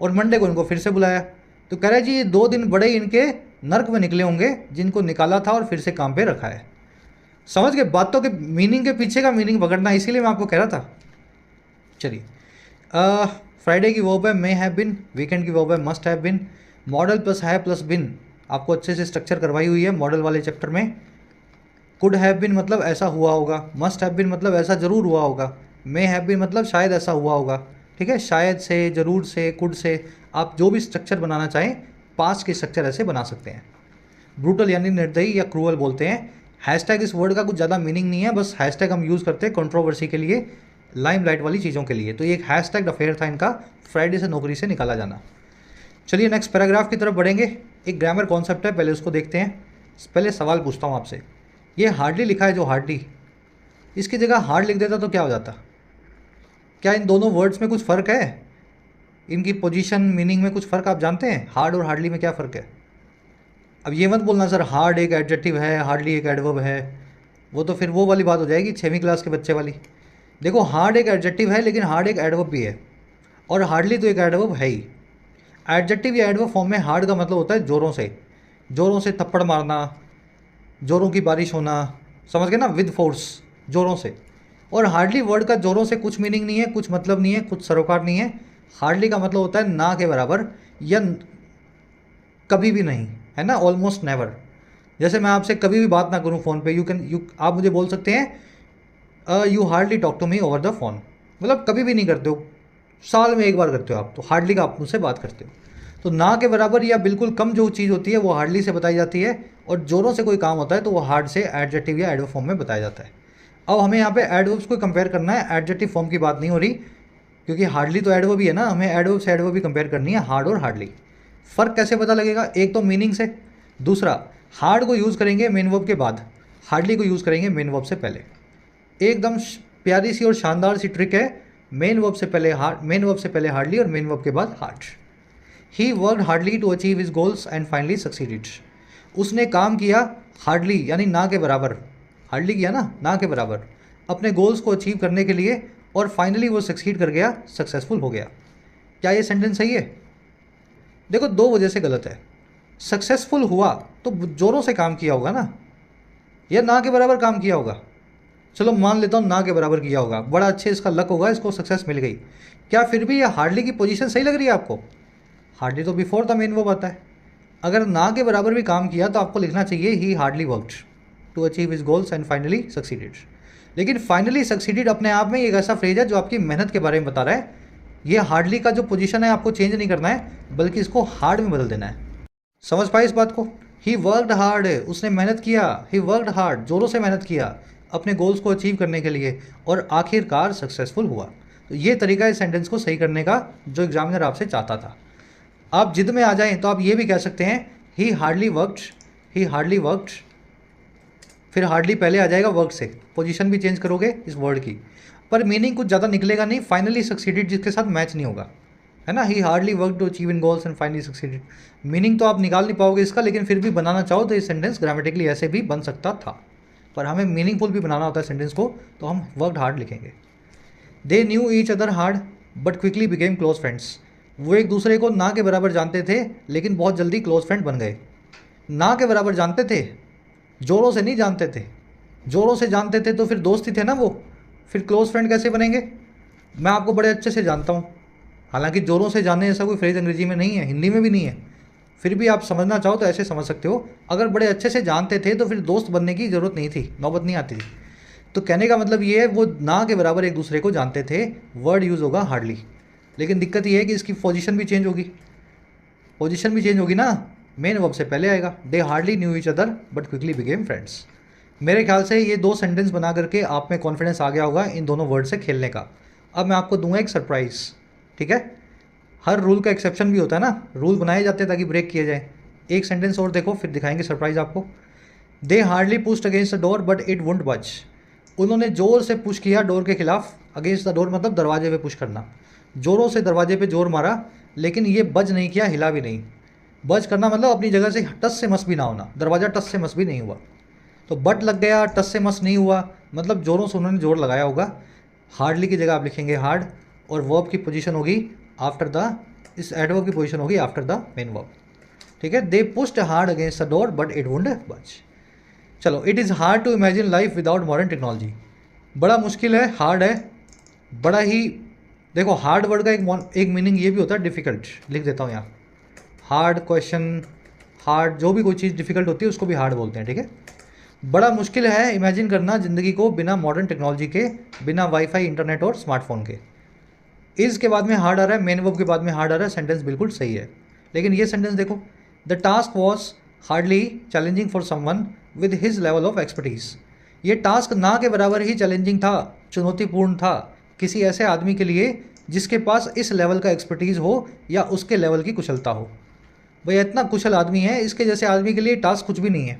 और मंडे को इनको फिर से बुलाया। तो कह रहे जी ये 2 दिन बड़े इनके नर्क में निकले होंगे, जिनको निकाला था और फिर से काम पे रखा है। समझ गए बातों के मीनिंग के पीछे का मीनिंग पकड़ना, इसीलिए मैं आपको कह रहा था। चलिए फ्राइडे की वर्ब है मे हैव बिन, वीकेंड की वर्ब है must have bin, model plus है प्लस बिन आपको अच्छे से स्ट्रक्चर करवाई हुई है मॉडल वाले चैप्टर में। कुड हैव बिन मतलब ऐसा हुआ होगा, मस्ट हैव बिन मतलब ऐसा ज़रूर हुआ होगा, मे हैव बिन मतलब शायद ऐसा हुआ होगा। ठीक है, शायद से, ज़रूर से, कुड से, आप जो भी स्ट्रक्चर बनाना चाहें पास्ट के स्ट्रक्चर ऐसे बना सकते हैं। ब्रूटल यानी निर्दयी या क्रूअल बोलते हैं। हैशटैग इस वर्ड का कुछ ज़्यादा मीनिंग नहीं है, बस हैशटैग हम यूज़ करते हैं कंट्रोवर्सी के लिए, लाइमलाइट वाली चीज़ों के लिए। तो ये एक हैशटैग अफेयर था इनका, फ्राइडे से नौकरी से निकाला जाना। चलिए नेक्स्ट पैराग्राफ की तरफ बढ़ेंगे। एक ग्रामर कॉन्सेप्ट है, पहले उसको देखते हैं। पहले सवाल पूछता हूँ आपसे, ये हार्डली लिखा है जो हार्डली, इसकी जगह हार्ड लिख देता तो क्या हो जाता? क्या इन दोनों वर्ड्स में कुछ फ़र्क है? इनकी पोजीशन मीनिंग में कुछ फ़र्क आप जानते हैं? हार्ड और हार्डली में क्या फ़र्क है? अब ये मत बोलना सर हार्ड एक एडजेक्टिव है, हार्डली एक एडवर्ब है, वो तो फिर वो वाली बात हो जाएगी 6वीं क्लास के बच्चे वाली। देखो हार्ड एक एडजेक्टिव है, लेकिन हार्ड एक एडवर्ब भी है, और हार्डली तो एक एडवर्ब है ही। एडजेक्टिव या एडवर्ब फॉर्म में हार्ड का मतलब होता है ज़ोरों से, ज़ोरों से थप्पड़ मारना, ज़ोरों की बारिश होना, समझ गए ना, विद फोर्स, ज़ोरों से। और हार्डली वर्ड का ज़ोरों से कुछ मीनिंग नहीं है, कुछ मतलब नहीं है, कुछ सरोकार नहीं है। हार्डली का मतलब होता है ना के बराबर, या कभी भी नहीं, है ना, ऑलमोस्ट नेवर। जैसे मैं आपसे कभी भी बात ना करूं फ़ोन पे, आप मुझे बोल सकते हैं you hardly talk to me over the phone, मतलब कभी भी नहीं करते हो, साल में एक बार करते हो आप, तो हार्डली का आप मुझसे बात करते हो। तो ना के बराबर या बिल्कुल कम जो चीज़ होती है वो हार्डली से बताई जाती है, और जोरों से कोई काम होता है तो वो हार्ड से एडजेक्टिव या एडवर्ब फॉर्म में बताया जाता है। अब हमें यहाँ पे एडवर्ब्स को कंपेयर करना है, एडजेक्टिव फॉर्म की बात नहीं हो रही, क्योंकि हार्डली तो एडवर्ब ही है ना, हमें एडवर्ब से एडवर्ब भी कंपेयर करनी है, हार्ड और हार्डली। फ़र्क कैसे पता लगेगा? एक तो मीनिंग से, दूसरा हार्ड को यूज़ करेंगे मेन वर्ब के बाद, हार्डली को यूज़ करेंगे मेन वर्ब से पहले। एकदम प्यारी सी और शानदार सी ट्रिक है, मेन वर्ब से पहले हार्डली और मेन वर्ब के बाद hard. He worked hardly to achieve his goals and finally succeeded. उसने काम किया हार्डली यानी ना के बराबर, हार्डली किया ना के बराबर, अपने गोल्स को अचीव करने के लिए, और फाइनली वो सक्सीड कर गया, सक्सेसफुल हो गया। क्या ये सेंटेंस सही है? देखो 2 वजह से गलत है। सक्सेसफुल हुआ तो जोरों से काम किया होगा ना, या ना के बराबर काम किया होगा? चलो मान लेता हूँ ना के बराबर किया होगा, बड़ा अच्छे इसका लक होगा, इसको सक्सेस मिल गई। क्या फिर भी ये हार्डली की पोजीशन सही लग रही है आपको? हार्डली तो बिफोर द मेन वर्ब आता है। अगर ना के बराबर भी काम किया तो आपको लिखना चाहिए he hardly worked to achieve his goals and finally succeeded. लेकिन फाइनली सक्सीडेड अपने आप में एक ऐसा फ्रेज है जो आपकी मेहनत के बारे में बता रहा है। ये हार्डली का जो पोजीशन है आपको चेंज नहीं करना है, बल्कि इसको हार्ड में बदल देना है। समझ पाए इस बात को? ही वर्कड हार्ड, उसने मेहनत किया, ही वर्कड हार्ड, जोरों से मेहनत किया अपने गोल्स को अचीव करने के लिए, और आखिरकार सक्सेसफुल हुआ। तो ये तरीका है सेंटेंस को सही करने का जो एग्जामिनर आपसे चाहता था। आप जिद में आ जाएं तो आप ये भी कह सकते हैं ही हार्डली वर्कड, फिर हार्डली पहले आ जाएगा वर्क से, पोजीशन भी चेंज करोगे इस वर्ड की। पर मीनिंग कुछ ज़्यादा निकलेगा नहीं। फाइनली सक्सीडेड जिसके साथ मैच नहीं होगा, है ना। He hardly work to achieve in goals and finally succeeded. Meaning तो आप निकाल नहीं पाओगे इसका, लेकिन फिर भी बनाना चाहो तो ये सेंटेंस ग्रामेटिकली ऐसे भी बन सकता था। पर हमें मीनिंगफुल भी बनाना होता है सेंटेंस को, तो हम वर्कड हार्ड लिखेंगे। They knew each other hard but quickly became close friends. वो एक दूसरे को ना के बराबर जानते थे लेकिन बहुत जल्दी क्लोज फ्रेंड बन गए। ना के बराबर जानते थे, जोरों से नहीं जानते थे। जोरों से जानते थे तो फिर दोस्त ही थे ना वो, फिर क्लोज फ्रेंड कैसे बनेंगे। मैं आपको बड़े अच्छे से जानता हूँ, हालांकि जोरों से जानने ऐसा कोई फ्रेज अंग्रेजी में नहीं है, हिंदी में भी नहीं है, फिर भी आप समझना चाहो तो ऐसे समझ सकते हो। अगर बड़े अच्छे से जानते थे तो फिर दोस्त बनने की ज़रूरत नहीं थी, नौबत नहीं आती थी। तो कहने का मतलब ये है, वो ना के बराबर एक दूसरे को जानते थे, वर्ड यूज़ होगा हार्डली। लेकिन दिक्कत ये है कि इसकी पोजीशन भी चेंज होगी, पोजीशन भी चेंज होगी ना, मेन वर्ब से पहले आएगा। They hardly knew each other but quickly became friends. मेरे ख्याल से ये दो सेंटेंस बना करके आप में कॉन्फिडेंस आ गया होगा इन दोनों वर्ड से खेलने का। अब मैं आपको दूंगा एक सरप्राइज़, ठीक है। हर रूल का एक्सेप्शन भी होता है ना, रूल बनाए जाते हैं ताकि ब्रेक किया जाए। एक सेंटेंस और देखो, फिर दिखाएंगे सरप्राइज़ आपको। They hardly pushed against the door but it wouldn't budge. उन्होंने जोर से पुश किया डोर के खिलाफ, अगेंस्ट द डोर मतलब दरवाजे पे पुश करना, जोरों से दरवाजे पे जोर मारा लेकिन ये बज नहीं किया, हिला भी नहीं। बज करना मतलब अपनी जगह से टस से मस भी ना होना, दरवाज़ा टस से मस भी नहीं हुआ। तो बट लग गया, टस से मस नहीं हुआ, मतलब जोरों से उन्होंने जोर लगाया होगा। हार्डली की जगह आप लिखेंगे हार्ड, और वर्ब की पोजीशन होगी आफ्टर द, इस एडवर्ब की पोजीशन होगी आफ्टर द मेन वर्ब, ठीक है। They pushed hard against the door but it wouldn't budge. चलो, it is hard to imagine life without modern technology. बड़ा मुश्किल है, हार्ड है, बड़ा ही। देखो, हार्ड वर्ड का एक मीनिंग ये भी होता है डिफ़िकल्ट, लिख देता हूँ यहाँ। हार्ड क्वेश्चन, हार्ड जो भी कोई चीज़ डिफ़िकल्ट होती है उसको भी हार्ड बोलते हैं, ठीक है। बड़ा मुश्किल है इमेजिन करना ज़िंदगी को बिना मॉडर्न टेक्नोलॉजी के, बिना वाईफाई, इंटरनेट और स्मार्टफोन के। इज़ के बाद में हार्ड आ रहा है, मेन वर्ब के बाद में हार्ड आ रहा है, सेंटेंस बिल्कुल सही है। लेकिन ये सेंटेंस देखो, the task was hardly challenging for someone with his level of expertise. ये टास्क ना के बराबर ही चैलेंजिंग था, चुनौतीपूर्ण था किसी ऐसे आदमी के लिए जिसके पास इस लेवल का एक्सपर्टीज़ हो या उसके लेवल की कुशलता हो। भाई इतना कुशल आदमी है, इसके जैसे आदमी के लिए टास्क कुछ भी नहीं है।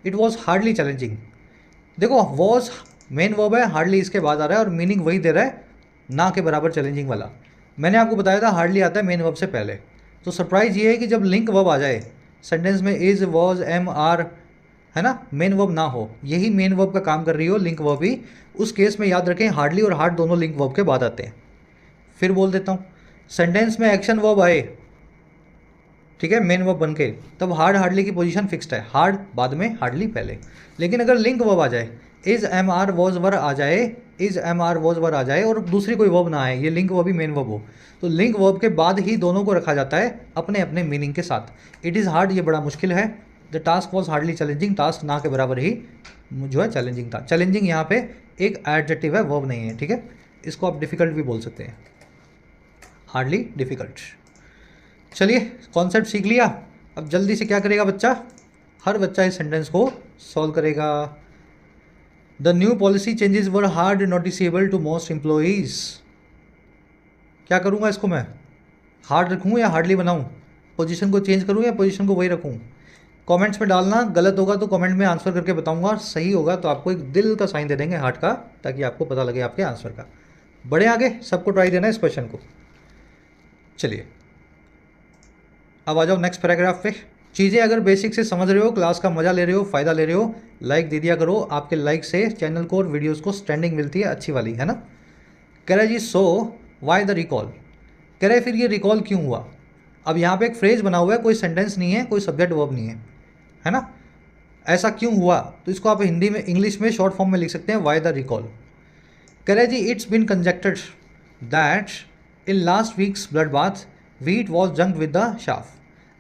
It was hardly challenging. देखो, वॉज मेन वर्ब है, हार्डली इसके बाद आ रहा है और मीनिंग वही दे रहा है, ना के बराबर चैलेंजिंग वाला। मैंने आपको बताया था हार्डली आता है मेन वर्ब से पहले। तो सरप्राइज़ ये है कि जब लिंक वर्ब आ जाए सेंटेंस में, इज़, वॉज, एम, आर, है ना, मेन वर्ब ना हो, यही मेन वर्ब का काम कर रही हो लिंक वर्ब ही, उस केस में याद रखें हार्डली और हार्ड दोनों लिंक वर्ब के बाद आते हैं। फिर बोल देता हूँ, सेंटेंस में एक्शन वर्ब आए, ठीक है, मेन वर्ब बन के, तब हार्ड हार्डली की पोजीशन फिक्स्ड है, हार्ड बाद में, हार्डली पहले। लेकिन अगर लिंक वर्ब आ जाए, इज़, एम, आर, वॉज, वर आ जाए, इज़, एम, आर, वॉज, वर आ जाए और दूसरी कोई वर्ब ना आए, ये लिंक वर्ब ही मेन वर्ब हो, तो लिंक वर्ब के बाद ही दोनों को रखा जाता है अपने अपने मीनिंग के साथ। इट इज़ हार्ड, ये बड़ा मुश्किल है। The task was hardly challenging, task ना के बराबर ही जो है चैलेंजिंग था। चैलेंजिंग यहाँ पे एक एडजेक्टिव है, वर्ब नहीं है, ठीक है। इसको आप डिफ़िकल्ट भी बोल सकते हैं, हार्डली डिफ़िकल्ट। चलिए, कॉन्सेप्ट सीख लिया। अब जल्दी से क्या करेगा बच्चा, हर बच्चा इस सेंटेंस को सॉल्व करेगा। The new policy changes were hard noticeable to most employees. क्या करूँगा इसको मैं, हार्ड रखूँ या हार्डली बनाऊँ, पोजीशन को चेंज करूँ या पोजीशन को वही रखूँ। कमेंट्स में डालना, गलत होगा तो कमेंट में आंसर करके बताऊंगा, सही होगा तो आपको एक दिल का साइन दे देंगे, हार्ट का, ताकि आपको पता लगे आपके आंसर का। बढ़े आगे, सबको ट्राई देना इस क्वेश्चन को। चलिए, अब आ जाओ नेक्स्ट पैराग्राफ पे। चीज़ें अगर बेसिक से समझ रहे हो, क्लास का मजा ले रहे हो, फ़ायदा ले रहे हो, लाइक दे दिया करो। आपके लाइक से चैनल को और वीडियोज़ को स्टैंडिंग मिलती है अच्छी वाली, है ना। कह रहा जी, सो वाई द रिकॉल। कह रहे फिर ये रिकॉल क्यों हुआ। अब यहाँ पे एक फ्रेज बना हुआ है, कोई सेंटेंस नहीं है, कोई सब्जेक्ट वर्ब नहीं है ना। ऐसा क्यों हुआ, तो इसको आप हिंदी में, इंग्लिश में शॉर्ट फॉर्म में लिख सकते हैं, वाई द रिकॉल। कह रहे जी, it's been conjectured that in last week's blood bath wheat was junked with the chaff.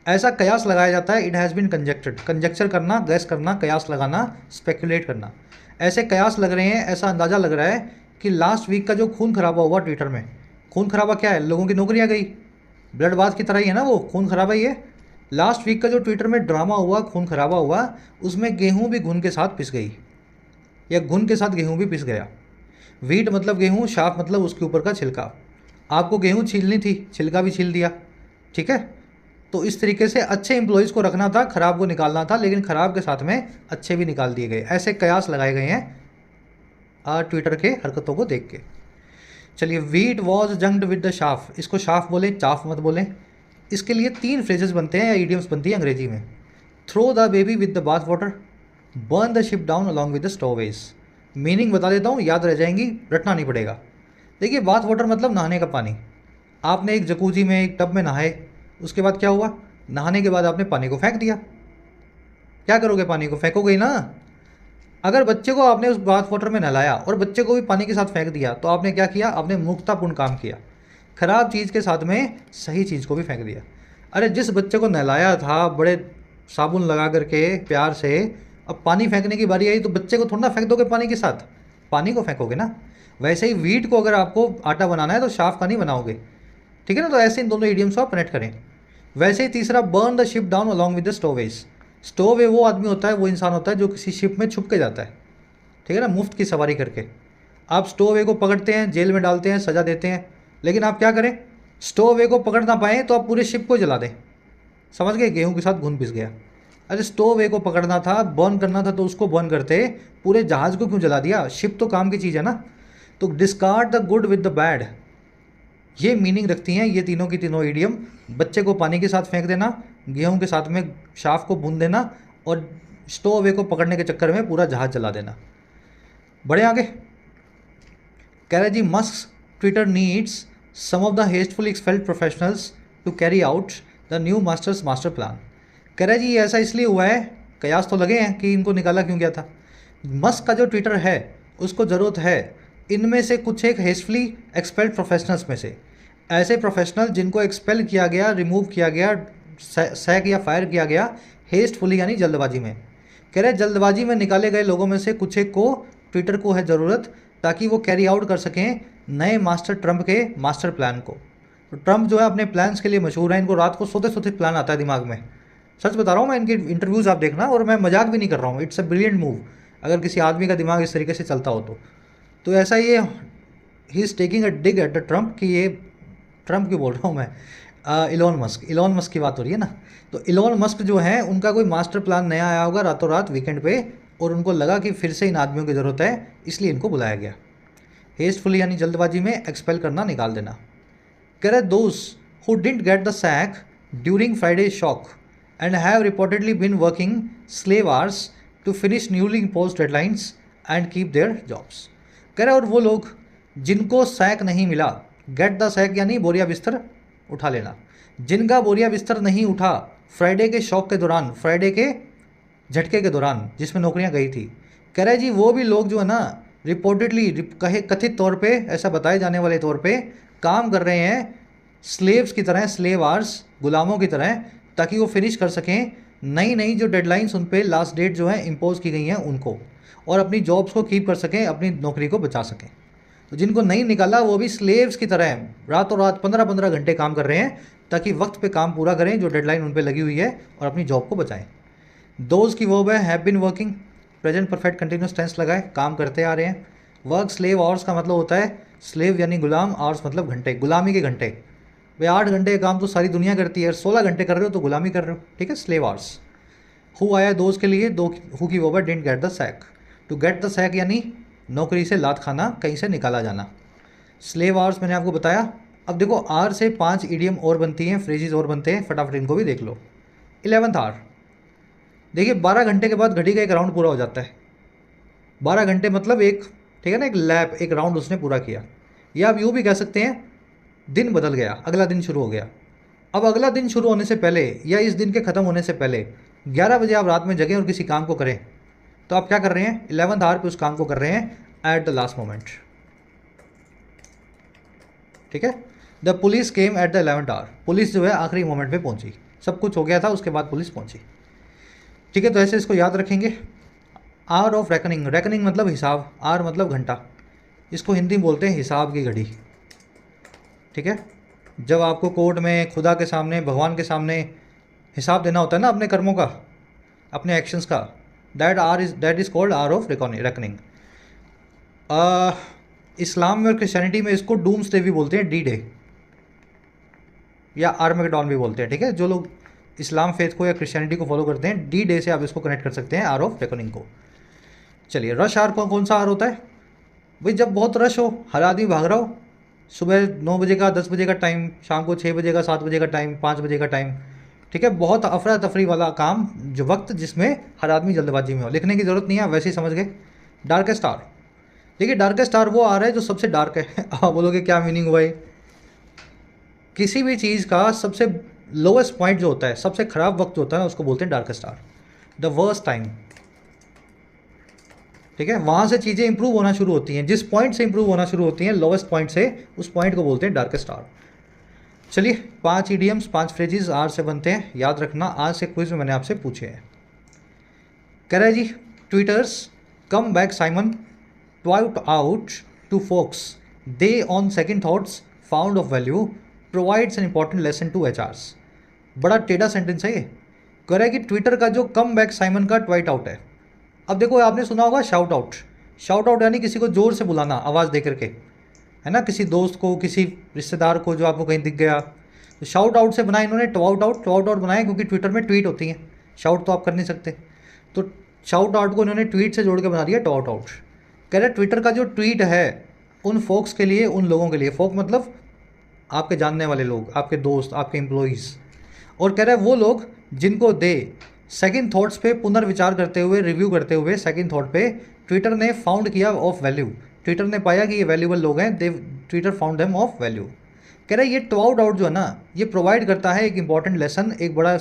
ऐसा कयास लगाया जाता है, it has been conjectured, conjecture करना, गैस करना, कयास लगाना, स्पेकुलेट करना। ऐसे कयास लग रहे हैं, ऐसा अंदाज़ा लग रहा है कि लास्ट वीक का जो खून खराबा हुआ ट्विटर में, खून खराबा क्या है, लोगों की नौकरियाँ गई, ब्लड बाथ की तरह ही है ना वो, खून खराबा ही है। लास्ट वीक का जो ट्विटर में ड्रामा हुआ, खून खराबा हुआ, उसमें गेहूं भी घुन के साथ पिस गई, या घुन के साथ गेहूं भी पिस गया। वीट मतलब गेहूं, शाफ मतलब उसके ऊपर का छिलका। आपको गेहूं छीलनी थी, छिलका भी छील दिया, ठीक है। तो इस तरीके से अच्छे एम्प्लॉयज़ को रखना था, ख़राब को निकालना था, लेकिन ख़राब के साथ में अच्छे भी निकाल दिए गए। ऐसे कयास लगाए गए हैं ट्विटर के हरकतों को देख के। चलिए, wheat was junked with the chaff, इसको शाफ बोलें, चाफ मत बोलें। इसके लिए 3 फ्रेजेस बनते हैं या ईडियम्स बनती है अंग्रेजी में। Throw the baby with the bath water, burn the ship down along with the stowage. Meaning बता देता हूँ, याद रह जाएंगी, रटना नहीं पड़ेगा। देखिए, बाथ वाटर मतलब नहाने का पानी। आपने एक जकूजी में, एक टब में नहाए, उसके बाद क्या हुआ, नहाने के बाद आपने पानी को फेंक दिया। क्या करोगे, पानी को फेंकोगे ही ना। अगर बच्चे को आपने उस बाथ वाटर में नहलाया और बच्चे को भी पानी के साथ फेंक दिया, तो आपने क्या किया, आपने मूर्खतापूर्ण काम किया। ख़राब चीज़ के साथ में सही चीज़ को भी फेंक दिया। अरे जिस बच्चे को नहलाया था बड़े साबुन लगा करके प्यार से, अब पानी फेंकने की बारी आई तो बच्चे को थोड़ा ना फेंक दोगे पानी के साथ, पानी को फेंकोगे ना। वैसे ही वीट को अगर आपको आटा बनाना है तो शाफ का नहीं बनाओगे, ठीक है ना। तो ऐसे इन दोनों इडियम्स को आप कनेक्ट करें। वैसे ही तीसरा, burn the ship down along with the stowage. Stowaway वो आदमी होता है, वो इंसान होता है जो किसी शिप में छुप के जाता है, ठीक है ना, मुफ्त की सवारी करके। आप स्टोवे को पकड़ते हैं, जेल में डालते हैं, सज़ा देते हैं, लेकिन आप क्या करें, स्टोवे को पकड़ ना पाएँ तो आप पूरे शिप को जला दें। समझ गए, गेहूँ के साथ घुन पिस गया। अरे स्टोवे को पकड़ना था, बर्न करना था, तो उसको बर्न करते, पूरे जहाज़ को क्यों जला दिया। शिप तो काम की चीज़ है ना। तो discard the good with the bad, ये मीनिंग रखती हैं ये तीनों की तीनों ईडियम। बच्चे को पानी के साथ फेंक देना, गेहूं के साथ में शाफ को भून देना, और स्टोवे को पकड़ने के चक्कर में पूरा जहाज जला देना। बढ़े आगे, कह रहे जी, Musk Twitter needs some of the hastefully expelled professionals to carry out the new masters master plan. कह रहे जी, ऐसा इसलिए हुआ है, कयास तो लगे हैं कि इनको निकाला क्यों गया था। मस्क का जो ट्विटर है उसको ज़रूरत है इनमें से कुछ एक हेस्टफुली एक्सपेल्ड प्रोफेशनल्स में से, ऐसे प्रोफेशनल जिनको एक्सपेल किया गया, रिमूव किया गया, सैक या फायर किया गया हेस्टफुली यानी जल्दबाजी में। कह रहे जल्दबाजी में निकाले गए लोगों में से कुछ एक को ट्विटर को है ज़रूरत, ताकि वो कैरी आउट कर सकें नए मास्टर ट्रंप के मास्टर प्लान को। तो ट्रंप जो है अपने प्लान्स के लिए मशहूर है, इनको रात को सोते सोते प्लान आता है दिमाग में। सच बता रहा हूँ मैं, इनके इंटरव्यूज़ आप देखना, और मैं मजाक भी नहीं कर रहा हूँ, इट्स अ ब्रिलियंट मूव अगर किसी आदमी का दिमाग इस तरीके से चलता हो तो ऐसा ये he is taking a dig at the Trump, कि ये ट्रंप क्यों बोल रहा हूँ मैं, इलॉन मस्क की बात हो रही है ना। तो इलॉन मस्क जो है, उनका कोई मास्टर प्लान नया आया होगा रातों रात वीकेंड पे, और उनको लगा कि फिर से इन आदमियों की ज़रूरत है, इसलिए इनको बुलाया गया। हेस्टफुली यानी जल्दबाजी में, एक्सपेल करना, निकाल देना। कह रहे those who didn't get the sack during Friday shock and have reportedly been working slave hours to finish newly imposed deadlines and keep their jobs. कह रहे और वो लोग जिनको सैक नहीं मिला, गेट द सैक यानी बोरिया बिस्तर उठा लेना, जिनका बोरिया बिस्तर नहीं उठा फ्राइडे के शॉक के दौरान, फ्राइडे के झटके के दौरान जिसमें नौकरियां गई थी। कह रहे जी वो भी लोग जो है ना, रिपोर्टेडली, कहे कथित तौर पे, ऐसा बताए जाने वाले तौर पे काम कर रहे हैं स्लेव्स की तरह, स्लेव आवर्स, गुलामों की तरह, ताकि वो फिनिश कर सकें नई नई जो डेडलाइंस उन पे लास्ट डेट जो है इम्पोज की गई हैं उनको, और अपनी जॉब्स को कीप कर सकें, अपनी नौकरी को बचा सकें। तो जिनको नहीं निकाला वो भी स्लेव्स की तरह रातों रात 15-15 घंटे काम कर रहे हैं, ताकि वक्त पे काम पूरा करें जो डेडलाइन उन पे लगी हुई है, और अपनी जॉब को बचाएं। दोज की वर्ब है have been working, present perfect continuous tense लगाए, काम करते आ रहे हैं। वर्क स्लेव आवर्स का मतलब होता है, स्लेव यानी गुलाम, आवर्स मतलब घंटे, गुलामी के घंटे। भाई 8 घंटे का काम तो सारी दुनिया करती है, 16 घंटे कर रहे हो तो गुलामी कर रहे हो, ठीक है, स्लेव आवर्स। हु आया दोज के लिए, दो हु की वर्ब है didn't get the sack. To get the sack यानी नौकरी से लात खाना, कहीं से निकाला जाना। स्लेव आवर्स मैंने आपको बताया। अब देखो, आर से 5 इडियम और बनती हैं, फ्रेजेस और बनते हैं, फटाफट इनको भी देख लो। 11th आवर, देखिए 12 घंटे के बाद घड़ी का एक राउंड पूरा हो जाता है। 12 घंटे मतलब एक, ठीक है ना, एक लैप, एक राउंड उसने पूरा किया। या आप यूँ भी कह सकते हैं दिन बदल गया, अगला दिन शुरू हो गया। अब अगला दिन शुरू होने से पहले या इस दिन के ख़त्म होने से पहले 11 बजे आप रात में जगें और किसी काम को करें, तो आप क्या कर रहे हैं, 11th आवर पे उस काम को कर रहे हैं एट द लास्ट मोमेंट, ठीक है। The police came at the 11th hour, police जो है आखिरी मोमेंट पे पहुंची, सब कुछ हो गया था उसके बाद पुलिस पहुंची, ठीक है। तो ऐसे इसको याद रखेंगे। आवर ऑफ रेकनिंग, रेकनिंग मतलब हिसाब, आर मतलब घंटा, इसको हिंदी में बोलते हैं हिसाब की घड़ी, ठीक है। जब आपको कोर्ट में, खुदा के सामने, भगवान के सामने हिसाब देना होता है ना अपने कर्मों का, अपने एक्शंस का, that is called hour of reckoning. Islam में और क्रिश्चियनिटी में इसको डूम्सडे भी बोलते हैं, डी डे या आर्मेगेडॉन भी बोलते हैं, ठीक है। जो लोग इस्लाम फेथ को या क्रिश्चियनिटी को फॉलो करते हैं, डी डे से आप इसको कनेक्ट कर सकते हैं आवर ऑफ रेकनिंग को। चलिए, रश आवर कौन सा आवर होता है भाई, जब बहुत रश हो, हर आदमी भाग रहा हो, सुबह 9 बजे का 10 बजे का टाइम, शाम को 6 बजे का 7 बजे का टाइम, 5 बजे का टाइम, ठीक है। बहुत अफरा तफरी वाला काम, जो वक्त जिसमें हर आदमी जल्दबाजी में हो। लिखने की ज़रूरत नहीं है, वैसे ही समझ गए। डार्केस्ट स्टार, देखिए डार्केस्ट स्टार वो आ रहा है जो सबसे डार्क है। आप बोलोगे क्या मीनिंग हुआ है? किसी भी चीज़ का सबसे लोवेस्ट पॉइंट जो होता है, सबसे ख़राब वक्त जो होता है ना, उसको बोलते हैं darkest star, the worst time, ठीक है। वहाँ से चीज़ें इंप्रूव होना शुरू होती हैं, जिस पॉइंट से इंप्रूव होना शुरू होती हैं, लोवेस्ट पॉइंट से, उस पॉइंट को बोलते हैं डार्केस्ट स्टार। चलिए 5 ईडियम्स 5 फ्रेजेस आर से बनते हैं, याद रखना। आज से क्विज में मैंने आपसे पूछे हैं। कह रहा है जी, Twitter's come back summons touted out to folks they on second thoughts found of value provides an important lesson to HRs. बड़ा टेढ़ा सेंटेंस है ये। कह रहा है कि ट्विटर का जो कम बैक साइमन का ट्वाइट आउट है। अब देखो, आपने सुना होगा शाउट आउट। शाउट आउट यानी किसी को ज़ोर से बुलाना आवाज़ दे करके, है ना, किसी दोस्त को, किसी रिश्तेदार को जो आपको कहीं दिख गया। तो शाउट आउट से बनाया इन्होंने टवाउट आउट। टवाउट आउट बनाया क्योंकि ट्विटर में ट्वीट होती हैं, शाउट तो आप कर नहीं सकते, तो शाउट आउट को इन्होंने ट्वीट से जोड़ के बना दिया टवाउट आउट। कह रहे ट्विटर का जो ट्वीट है उन फोक्स के लिए, उन लोगों के लिए, फोक मतलब आपके जानने वाले लोग, आपके दोस्त, आपके एम्प्लॉइज़। और कह रहा है वो लोग जिनको दे सेकंड थॉट्स पे पुनर्विचार करते हुए, रिव्यू करते हुए, सेकंड थॉट पे ट्विटर ने फाउंड किया ऑफ वैल्यू। ट्विटर ने पाया कि ये वैल्यूबल लोग हैं, they Twitter found them of value. कह रहा है ये टवाउट आउट जो है ना, ये प्रोवाइड करता है एक इंपॉर्टेंट लेसन, एक बड़ा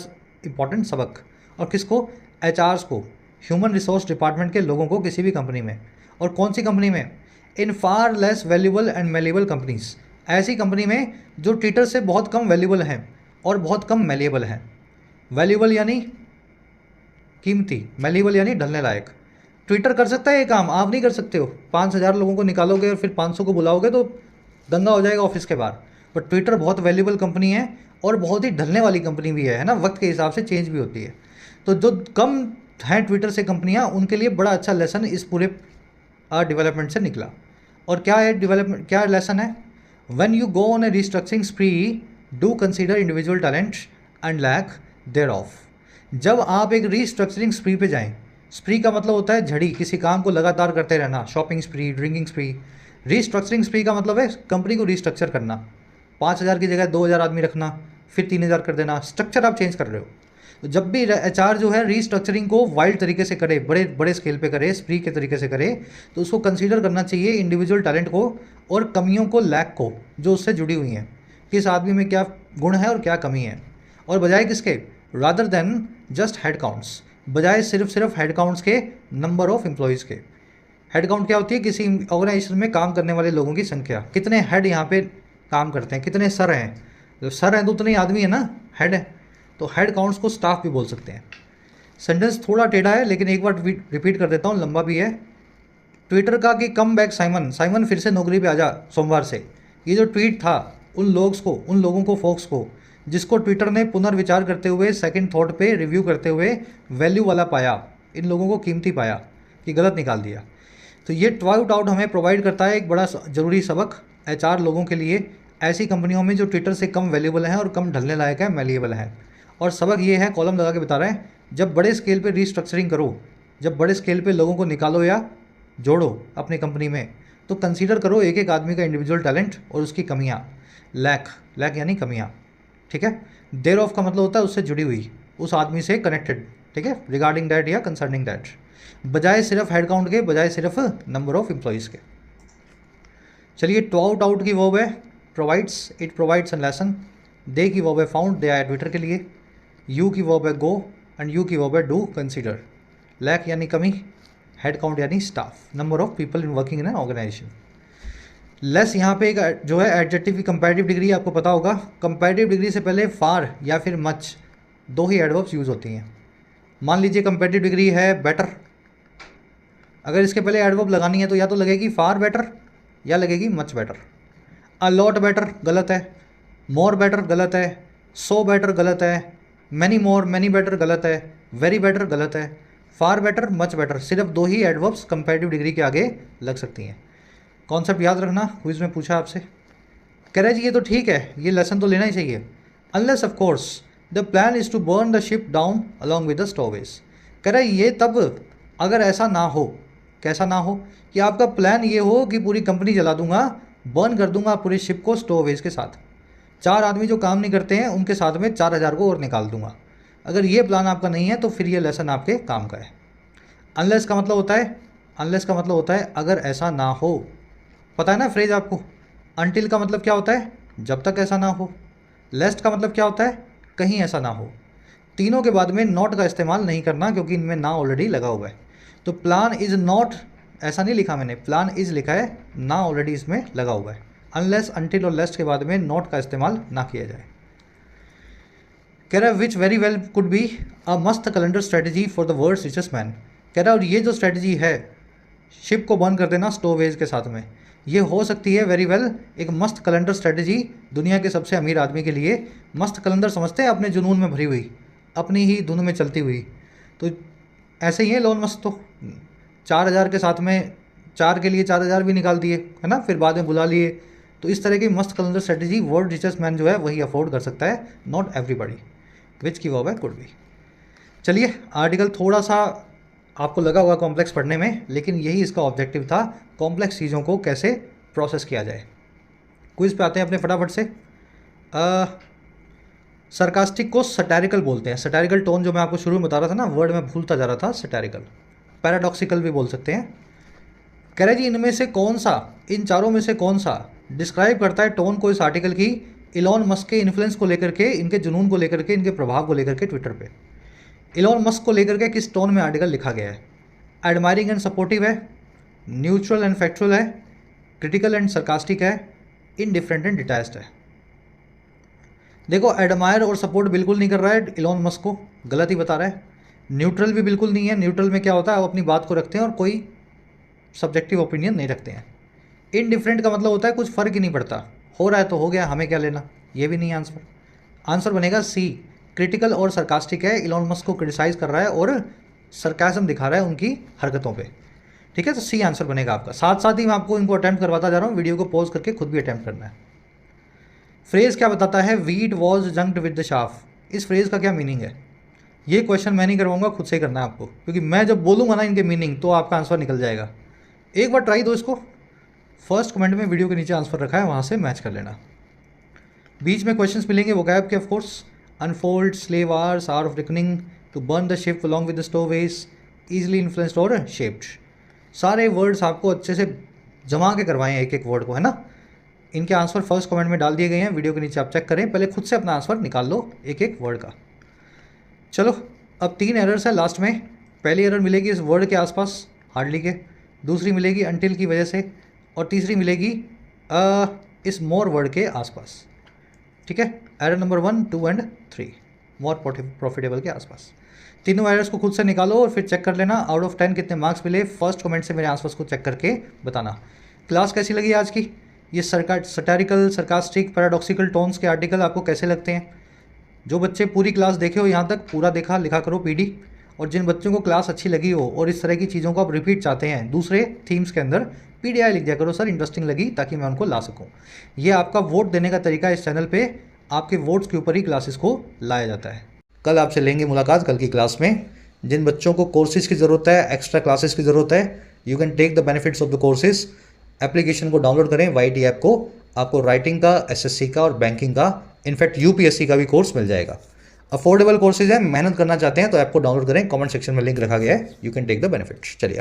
इंपॉर्टेंट सबक। और किसको? एचआरस को, ह्यूमन रिसोर्स डिपार्टमेंट के लोगों को, किसी भी कंपनी में। और कौन सी कंपनी में? In far less valuable and malleable companies. ऐसी कंपनी में जो ट्विटर से बहुत कम वैल्यूबल हैं और बहुत कम मेलेबल हैं। वैल्यूबल यानी कीमती, मेलेबल यानी ढलने लायक। ट्विटर कर सकता है ये काम, आप नहीं कर सकते हो। 5,000 लोगों को निकालोगे और फिर 500 को बुलाओगे तो दंगा हो जाएगा ऑफिस के बाहर। बट ट्विटर बहुत वैल्यूबल कंपनी है और बहुत ही ढलने वाली कंपनी भी है ना, वक्त के हिसाब से चेंज भी होती है। तो जो कम हैं ट्विटर से कंपनियां, उनके लिए बड़ा अच्छा लेसन इस पूरे डेवलपमेंट से निकला। और क्या है डेवलपमेंट, क्या लेसन है? When you go on a restructuring spree do consider individual talent and lack thereof. जब आप एक रीस्ट्रक्चरिंग स्प्री पे जाएं, स्प्री का मतलब होता है झड़ी, किसी काम को लगातार करते रहना, शॉपिंग स्प्री, ड्रिंकिंग स्प्री। रीस्ट्रक्चरिंग स्प्री का मतलब है कंपनी को रीस्ट्रक्चर करना, 5,000 की जगह 2,000 आदमी रखना, फिर 3,000 कर देना, स्ट्रक्चर आप चेंज कर रहे हो। तो जब भी एचआर जो है रीस्ट्रक्चरिंग को वाइल्ड तरीके से करे, बड़े बड़े स्केल पे करे, स्प्री के तरीके से करे, तो उसको कंसीडर करना चाहिए इंडिविजुअल टैलेंट को और कमियों को, लैक को, जो उससे जुड़ी हुई हैं, किस आदमी में क्या गुण है और क्या कमी है। और बजाय किसके? Rather than just head counts, बजाय सिर्फ हेड काउंट्स के, नंबर ऑफ एम्प्लॉयज़ के। हेड काउंट क्या होती है? किसी ऑर्गेनाइजेशन में काम करने वाले लोगों की संख्या, कितने हेड यहाँ पे काम करते हैं, कितने सर हैं। जब सर हैं तो उतने ही आदमी है ना, हेड है, तो हेड काउंट्स को स्टाफ भी बोल सकते हैं। सेंटेंस थोड़ा टेढ़ा है लेकिन एक बार रिपीट कर देता हूँ, लंबा भी है। ट्विटर का कि कम बैक साइमन, साइमन फिर से नौकरी पे आ जा सोमवार से। ये जो ट्वीट था उन लोगों को फोक्स को, जिसको ट्विटर ने पुनर्विचार करते हुए, सेकंड थॉट पे रिव्यू करते हुए वैल्यू वाला पाया, इन लोगों को कीमती पाया कि गलत निकाल दिया। तो ये ट्वाइट आउट हमें प्रोवाइड करता है एक बड़ा ज़रूरी सबक एचआर लोगों के लिए, ऐसी कंपनियों में जो ट्विटर से कम वैल्यूबल हैं और कम ढलने लायक है, मेलेबल है। और सबक ये है, कॉलम लगा के बता रहे हैं, जब बड़े स्केल पे रीस्ट्रक्चरिंग करो, जब बड़े स्केल पे लोगों को निकालो या जोड़ो अपनी कंपनी में, तो कंसीडर करो एक एक आदमी का इंडिविजुअल टैलेंट और उसकी कमियाँ। लैक यानी कमियाँ, ठीक है। देयर ऑफ का मतलब होता है उससे जुड़ी हुई, उस आदमी से कनेक्टेड, ठीक है, रिगार्डिंग दैट या कंसर्निंग दैट, बजाय सिर्फ हेड काउंट के, बजाय सिर्फ नंबर ऑफ एम्प्लॉयज़ के। चलिए ट्वाउट आउट की वर्ब है provides, it provides an lesson. They की वर्ब है फाउंड, दे आया ट्विटर के लिए। यू की वर्ब है गो एंड यू की वर्ब है डू, कंसीडर। लैक यानी कमी, हेड काउंट यानी staff, number of people in working in an organization. Less यहाँ पे एक जो है एडजेक्टिव की कंपैरेटिव डिग्री, आपको पता होगा कंपैरेटिव डिग्री से पहले फार या फिर मच, दो ही एडवर्ब्स यूज़ होती हैं। मान लीजिए कंपैरेटिव डिग्री है बेटर, अगर इसके पहले एडवर्ब लगानी है तो या तो लगेगी फार बेटर या लगेगी much better. A lot better गलत है, मोर बेटर गलत है, सो बेटर गलत है, मैनी मोर मैनी बेटर गलत है, वेरी बेटर गलत है, फार बेटर मच बेटर, सिर्फ दो ही एडवर्ब्स कंपैरेटिव डिग्री के आगे लग सकती हैं। कॉन्सेप्ट याद रखना, क्विज में पूछा आपसे। कह रहे जी ये तो ठीक है, ये लेसन तो लेना ही चाहिए। Unless of course the plan is to burn the ship down along with the stowage. कह रहे ये तब अगर ऐसा ना हो, कैसा ना हो, कि आपका प्लान ये हो कि पूरी कंपनी जला दूंगा बर्न कर दूंगा पूरे शिप को स्टोवेज के साथ। 4 आदमी जो काम नहीं करते हैं उनके साथ में 4000 को और निकाल दूंगा। अगर ये प्लान आपका नहीं है तो फिर ये लेसन आपके काम का है। अनलेस का मतलब होता है अगर ऐसा ना हो। पता है ना फ्रेज आपको। अनटिल का मतलब क्या होता है, जब तक ऐसा ना हो। लेस्ट का मतलब क्या होता है, कहीं ऐसा ना हो। तीनों के बाद में नॉट का इस्तेमाल नहीं करना क्योंकि इनमें ना ऑलरेडी लगा हुआ है। तो प्लान इज़ नॉट ऐसा नहीं लिखा मैंने, प्लान इज़ लिखा है, ना ऑलरेडी इसमें लगा हुआ है। अनलेस, अनटिल और लेस्ट के बाद में नॉट का इस्तेमाल ना किया जाए। कह रहा है which very well could be a master calendar strategy for the world's richest man. कह रहा है और ये जो स्ट्रेटजी है शिप को बर्न कर देना स्टोवेज के साथ में, ये हो सकती है वेरी वेल एक मस्त कैलेंडर स्ट्रेटजी दुनिया के सबसे अमीर आदमी के लिए। मस्त कैलेंडर समझते हैं अपने जुनून में भरी हुई, अपनी ही धुन में चलती हुई। तो ऐसे ही है लोन मस्त। तो 4000 के साथ में 4 के लिए 4000 भी निकाल दिए है ना, फिर बाद में बुला लिए। तो इस तरह की मस्त calendar strategy world richest man जो है वही अफोर्ड कर सकता है, नॉट एवरीबॉडी। विच की वर्ब है कुड बी। चलिए आर्टिकल थोड़ा सा आपको लगा होगा कॉम्प्लेक्स पढ़ने में, लेकिन यही इसका ऑब्जेक्टिव था, कॉम्प्लेक्स चीज़ों को कैसे प्रोसेस किया जाए। क्विज पे आते हैं अपने फटाफट से। सरकास्टिक को सटैरिकल बोलते हैं। सटैरिकल टोन जो मैं आपको शुरू में बता रहा था ना, वर्ड में भूलता जा रहा था, सटैरिकल। पैराडॉक्सिकल भी बोल सकते हैं। कह रहे जी इनमें से कौन सा, इन चारों में से कौन सा डिस्क्राइब करता है टोन को इस आर्टिकल की इलॉन मस्क के इन्फ्लुएंस को लेकर के, इनके जुनून को लेकर के, इनके प्रभाव को लेकर के ट्विटर पे। इलॉन मस्क को लेकर के किस टोन में आर्टिकल लिखा गया है। एडमायरिंग एंड सपोर्टिव है, न्यूट्रल एंड फैक्चुअल है, क्रिटिकल एंड सरकास्टिक है, इनडिफरेंट एंड डिटैच्ड है। देखो एडमायर और सपोर्ट बिल्कुल नहीं कर रहा है इलॉन मस्क को, गलत ही बता रहा है। न्यूट्रल भी बिल्कुल नहीं है। न्यूट्रल में क्या होता है, वो अपनी बात को रखते हैं और कोई सब्जेक्टिव ओपिनियन नहीं रखते हैं। इनडिफरेंट का मतलब होता है कुछ फ़र्क ही नहीं पड़ता, हो रहा है तो हो गया, हमें क्या लेना। ये भी नहीं आंसर। आंसर बनेगा सी, क्रिटिकल और सरकास्टिक है। इलॉन मस्क को क्रिटिसाइज़ कर रहा है और सरकाज़म दिखा रहा है उनकी हरकतों पे। ठीक है, तो सी आंसर बनेगा आपका। साथ साथ ही मैं आपको इनको अटैम्प्ट करवाता जा रहा हूँ, वीडियो को पॉज करके खुद भी अटैम्प्ट करना है। फ्रेज़ क्या बताता है, wheat was junked with the chaff. इस फ्रेज़ का क्या मीनिंग है, ये क्वेश्चन मैं नहीं करवाऊंगा, खुद से ही करना है आपको, क्योंकि मैं जब बोलूँगा ना इनके मीनिंग तो आपका आंसर निकल जाएगा। एक बार ट्राई दो इसको। फर्स्ट कमेंट में वीडियो के नीचे आंसर रखा है, वहाँ से मैच कर लेना। बीच में क्वेश्चंस मिलेंगे वोकैब के of course. Unfold, slave hours, hour of reckoning, to burn the ship along with the stowage, easily influenced और शेप्ड। सारे वर्ड्स आपको अच्छे से जमा के करवाएं एक एक वर्ड को, है ना। इनके आंसर फर्स्ट कमेंट में डाल दिए गए हैं, वीडियो के नीचे आप चेक करें, पहले खुद से अपना आंसर निकाल लो एक एक वर्ड का। चलो अब 3 एरर्स है लास्ट में। पहली एरर मिलेगी इस वर्ड के आसपास, हार्डली के। दूसरी मिलेगी अनटिल की वजह से, और तीसरी मिलेगी इस मोर वर्ड के आसपास। ठीक है, error number 1, 2 and 3 more profitable के आसपास। तीनों एरर्स को खुद से निकालो और फिर चेक कर लेना आउट ऑफ 10 कितने मार्क्स मिले। फर्स्ट कमेंट से मेरे आंसर्स को चेक करके बताना। क्लास कैसी लगी आज की, ये सटैरिकल, सरकास्टिक, पैराडॉक्सिकल टोन्स के आर्टिकल आपको कैसे लगते हैं। जो बच्चे पूरी क्लास देखे हो यहाँ तक, पूरा देखा, लिखा करो पीडी। और जिन बच्चों को क्लास अच्छी लगी हो और इस तरह की चीज़ों को आप रिपीट चाहते हैं दूसरे थीम्स के अंदर, पीडीआई लिख दिया करो सर इंटरेस्टिंग लगी, ताकि मैं उनको ला सकूं। ये आपका वोट देने का तरीका, इस चैनल पे आपके वोट्स के ऊपर ही क्लासेस को लाया जाता है। कल आपसे लेंगे मुलाकात कल की क्लास में। जिन बच्चों को कोर्सेज की ज़रूरत है, एक्स्ट्रा क्लासेस की ज़रूरत है, you can take the benefits of the courses. Application को डाउनलोड करें, YT ऐप को। आपको राइटिंग का, SSC का और बैंकिंग का, इनफैक्ट UPSC का भी कोर्स मिल जाएगा। अफोर्डेबल कोर्सेज है, मेहनत करना चाहते हैं तो ऐप को डाउनलोड करें, कमेंट सेक्शन में लिंक रखा गया है, you can take the benefits. चलिए।